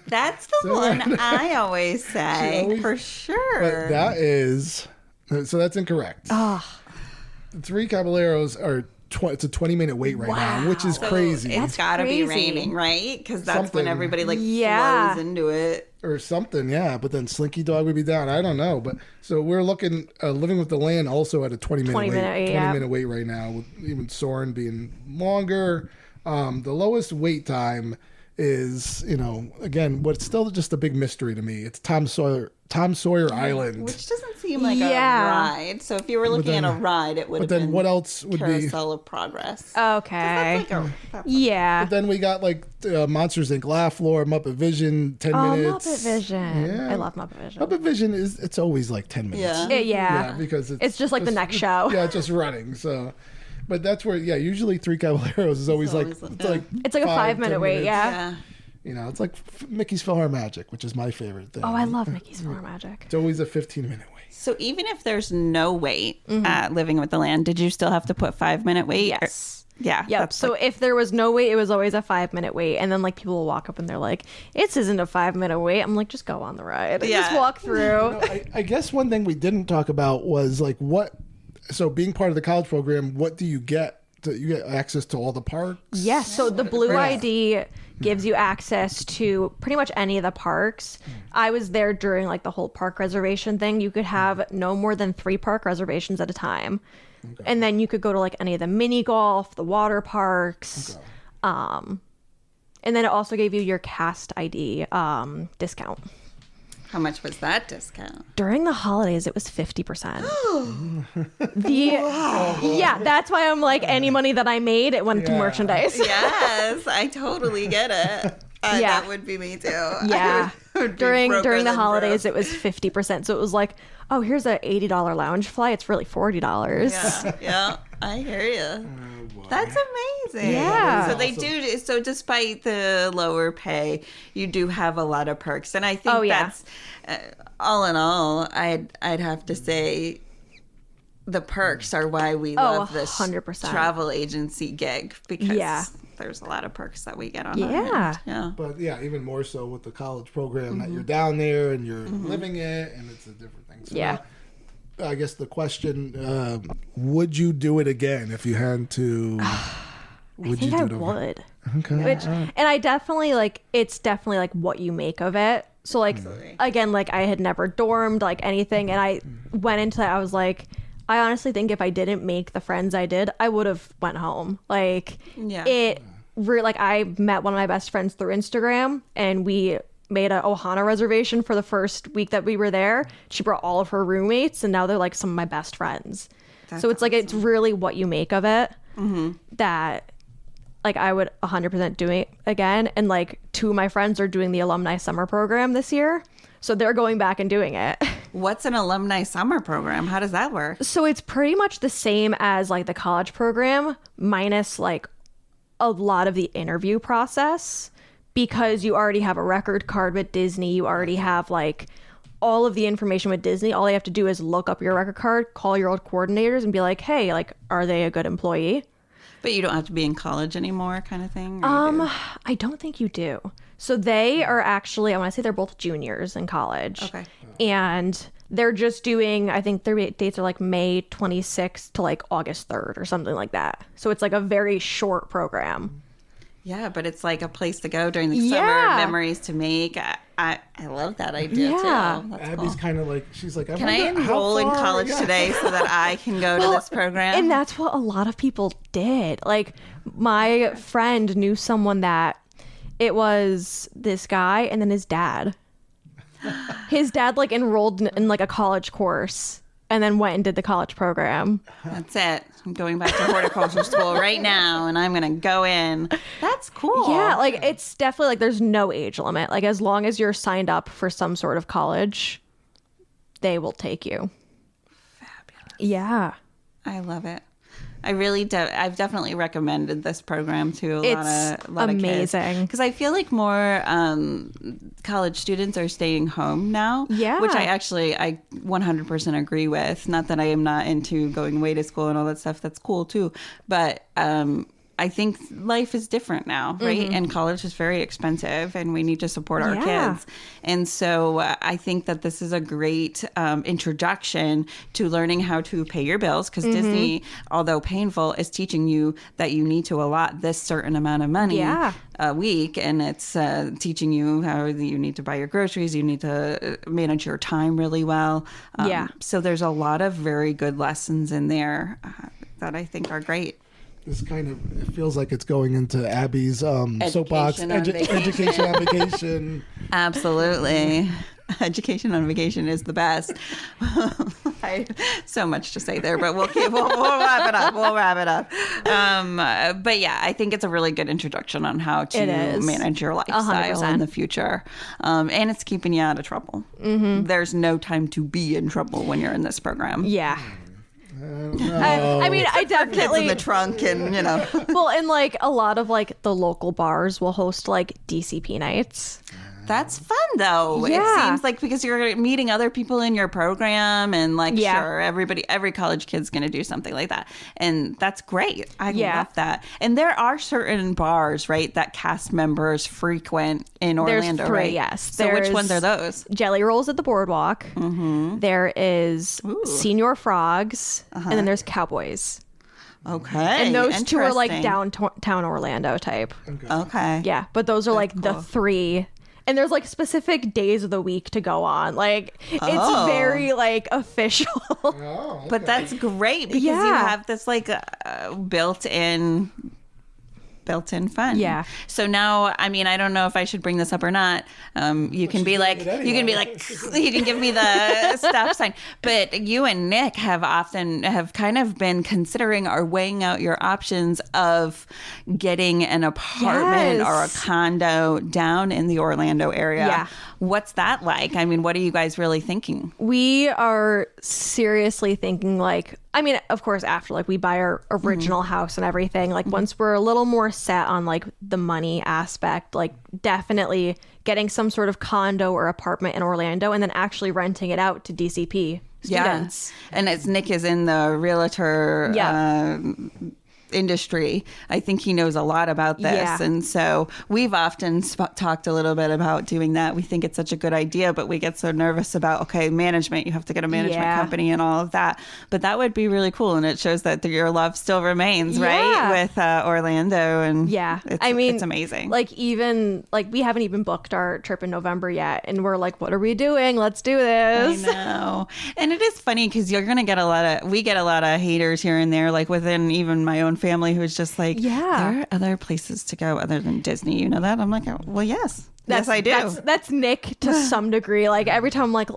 That's the one I always say, for sure. But that is so that's incorrect. Oh. The 3 Caballeros are it's a 20-minute wait right now, which is crazy. It's got to be crazy. raining, right? Because that's Something. when everybody Yeah. flows into it. Or something, yeah. But then Slinky Dog would be down. I don't know. But so we're looking, Living with the Land also at a 20-minute wait. 20-minute wait right now, with even Soarin' being longer. The lowest wait time is, again, what's still just a big mystery to me. It's Tom Sawyer Island. Which doesn't seem like Yeah. a ride. So if you were looking at a ride, it would have But been then what else would be? Carousel of Progress. Okay. That's Yeah. But then we got like Monsters Inc. Laugh Floor, Muppet Vision, 10 minutes. Muppet Vision. Yeah. I love Muppet Vision. Muppet Vision it's always like 10 minutes. Yeah. Yeah. Because It's just like the next show. Yeah, it's just running. So, but that's where usually 3 Caballeros is always like always it's like It's like a 5-minute 10 wait, minutes. yeah. It's like Mickey's Philharmagic, which is my favorite thing. Oh, I love Mickey's Philharmagic. It's always a 15-minute wait. So even if there's no wait at Living with the Land, did you still have to put 5-minute wait? Yes. Yeah. Yep. that's So if there was no wait, it was always a 5-minute wait. And then like people will walk up and they're like, "It isn't a 5-minute wait." I'm like, just go on the ride. Yeah. Just walk through. I guess one thing we didn't talk about was like so being part of the college program, what do you get? You get access to all the parks? Yes. So the Blue ID gives you access to pretty much any of the parks. I was there during like the whole park reservation thing. You could have no more than 3 park reservations at a time. Okay. And then you could go to like any of the mini golf, the water parks. Okay. And then it also gave you your cast ID discount. How much was that discount? During the holidays, it was 50%. Yeah, that's why I'm like, any money that I made, it went to merchandise. Yes, I totally get it. That would be me too. Yeah. Would be during broker the than holidays, broke. it was 50%. So it was like, oh, here's a $80 lounge flight. It's really $40. Yeah, I hear you. That's amazing. Yeah. So they do. So despite the lower pay, you do have a lot of perks, and I think that's all in all. I'd have to say the perks are why we love this 100%. travel agency gig, because there's a lot of perks that we get on. Yeah. But even more so with the college program that you're down there and you're living it, and it's a different thing. So now, I guess the question, would you do it again if you had to? I think I would. Okay. And I definitely it's definitely like what you make of it. So like, again, like I had never dormed like anything. And I went into that. I was like, I honestly think if I didn't make the friends I did, I would have went home. Like I met one of my best friends through Instagram, and we made a Ohana reservation for the first week that we were there. She brought all of her roommates, and now they're like some of my best friends. So it's like, it's really what you make of it that like I would 100% do it again. And like 2 of my friends are doing the alumni summer program this year. So they're going back and doing it. What's an alumni summer program? How does that work? So it's pretty much the same as like the college program, minus like a lot of the interview process, because you already have a record card with Disney, you already have like all of the information with Disney. All they have to do is look up your record card, call your old coordinators and be like, hey, like, are they a good employee? But you don't have to be in college anymore kind of thing? Or you do? I don't think you do. So they are actually, I want to say they're both juniors in college. Okay. And they're just doing, I think their dates are like May 26th to like August 3rd or something like that. So it's like a very short program. Yeah, but it's like a place to go during the summer, Yeah. memories to make. I love that idea Yeah. too. That's Abby's cool. kind of like, she's like, Can I enroll in college today so that I can go to this program? And that's what a lot of people did. Like my friend knew someone that it was this guy and then his dad. His dad like enrolled in like a college course and then went and did the college program. That's it. I'm going back to horticulture school right now, and I'm going to go in. That's cool. Yeah, like it's definitely like there's no age limit. Like as long as you're signed up for some sort of college, they will take you. Fabulous. Yeah. I love it. I really I've definitely recommended this program to a lot of kids. Amazing. Because I feel like more college students are staying home now. Yeah. Which I 100% agree with. Not that I am not into going away to school and all that stuff. That's cool too. But I think life is different now, right? And college is very expensive, and we need to support our Yeah. kids. And so I think that this is a great introduction to learning how to pay your bills, because Disney, although painful, is teaching you that you need to allot this certain amount of money Yeah. a week, and it's teaching you how you need to buy your groceries, you need to manage your time really well. Yeah. So there's a lot of very good lessons in there that I think are great. This kind of, it feels like it's going into Abby's soapbox, Education on vacation. education on vacation. Absolutely. Education on vacation is the best. So much to say there, but we'll wrap it up. We'll wrap it up. But yeah, I think it's a really good introduction on how to It is. manage your lifestyle 100%. in the future. And it's keeping you out of trouble. There's no time to be in trouble when you're in this program. Yeah. No. I mean, I Kids in definitely the trunk and, well, and like a lot of like the local bars will host like DCP nights. That's fun though. It Yeah. seems like because you're meeting other people in your program, and like Yeah. sure, every college kid's going to do something like that. And that's great. I Yeah. love that. And there are certain bars, right, that cast members frequent in There's Orlando, 3, right? yes. So which There's ones are those? Jelly Rolls at the Boardwalk. There is Senior Frogs, and then there's Cowboys. Okay. And those 2 are like Interesting. downtown Orlando type. Okay. Yeah, but those are like the 3. And there's like specific days of the week to go on. Like it's Oh. very like official. Oh, But that's great because you Yeah. have this like built-in fun. Yeah. So now, I mean, I don't know if I should bring this up or not. You can be like, you can give me the stop sign. But you and Nick have kind of been considering or weighing out your options of getting an apartment Yes. or a condo down in the Orlando area. Yeah. What's that like? I mean, what are you guys really thinking? We are seriously thinking like, I mean, of course, after like we buy our original house and everything, like once we're a little more set on like the money aspect, like definitely getting some sort of condo or apartment in Orlando and then actually renting it out to DCP students. Yeah. And as Nick is in the realtor industry, I think he knows a lot about this. Yeah. And so we've often talked a little bit about doing that. We think it's such a good idea, but we get so nervous about, okay, management, you have to get a management Yeah. company and all of that. But that would be really cool. And it shows that your love still remains, Yeah. right? With Orlando. And Yeah. it's, I mean, it's amazing. Like even like we haven't even booked our trip in November yet. And we're like, what are we doing? Let's do this. I know. And it is funny because you're going to get we get a lot of haters here and there, like within even my own family who's just like, Yeah. there are other places to go other than Disney. You know that? I'm like, well, yes. Yes, I do. That's Nick to some degree. Like every time I'm like,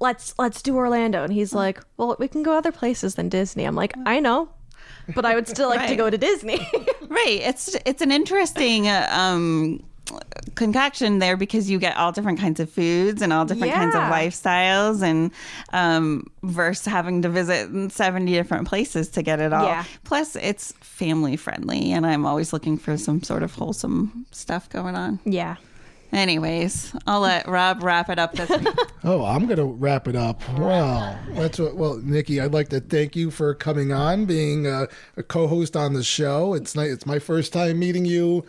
let's do Orlando. And he's like, well, we can go other places than Disney. I'm like, I know, but I would still like to Right. go to Disney. Right. It's an interesting concoction there because you get all different kinds of foods and all different kinds of lifestyles, and versus having to visit 70 different places to get it all. Yeah. Plus, it's family friendly, and I'm always looking for some sort of wholesome stuff going on. Yeah. Anyways, I'll let Rob wrap it up this week. Oh, I'm going to wrap it up. Wow. Well, Nikki, I'd like to thank you for coming on, being a co-host on the show. It's my first time meeting you.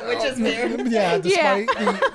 Which is fair. Yeah, despite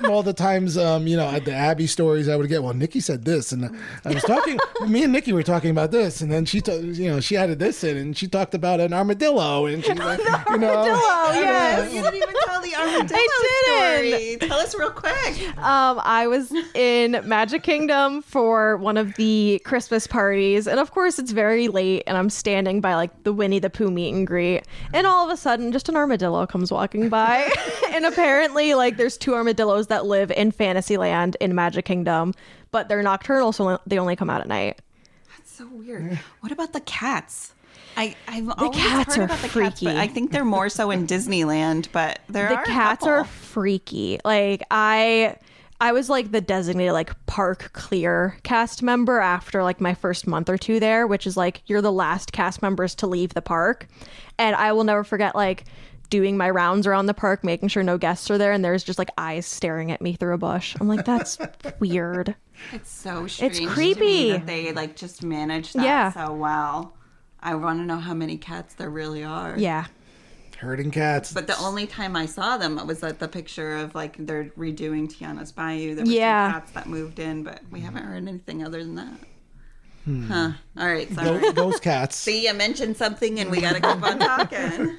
all the times, the Abby stories I would get. Well, Nikki said this, and I was talking. Me and Nikki were talking about this, and then she added this in, and she talked about an armadillo, and she's like, Armadillo, yes. You didn't even tell the armadillo story. Tell us real quick. I was in Magic Kingdom for one of the Christmas parties, and of course it's very late, and I'm standing by like the Winnie the Pooh meet and greet, and all of a sudden just an armadillo comes walking by. And apparently, like, there's 2 armadillos that live in Fantasyland in Magic Kingdom, but they're nocturnal, so they only come out at night. That's so weird. What about the cats? I've The always cats heard are about the freaky. cats, but I think they're more so in Disneyland. But The are cats a couple. are freaky. Like, I was like the designated like park clear cast member after like my first month or 2 there, which is like you're the last cast members to leave the park. And I will never forget like doing my rounds around the park, making sure no guests are there, and there's just like eyes staring at me through a bush. I'm like, that's weird. It's so strange. It's to creepy. me that they like just manage that Yeah. so well. I want to know how many cats there really are. Yeah. herding cats. But the only time I saw them was at the picture of like they're redoing Tiana's Bayou. There were Yeah. some cats that moved in, but we haven't heard anything other than that. Huh. All right. Sorry. Those cats. See, you mentioned something and we got to keep on talking.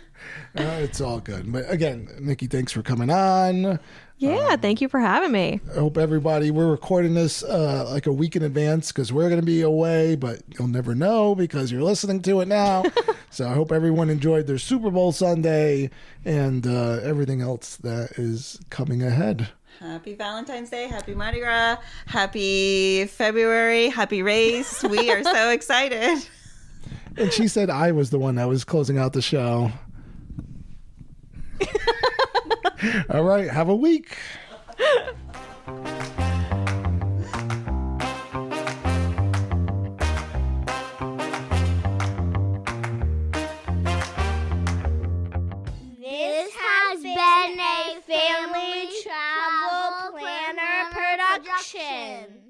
It's all good. But again, Nikki, thanks for coming on. Yeah, thank you for having me. I hope everybody, we're recording this like a week in advance because we're going to be away, but you'll never know because you're listening to it now. So I hope everyone enjoyed their Super Bowl Sunday and everything else that is coming ahead. Happy Valentine's Day. Happy Mardi Gras. Happy February. Happy race. We are so excited. And she said I was the one that was closing out the show. All right. Have a week. This has been a Family Travel Planner production.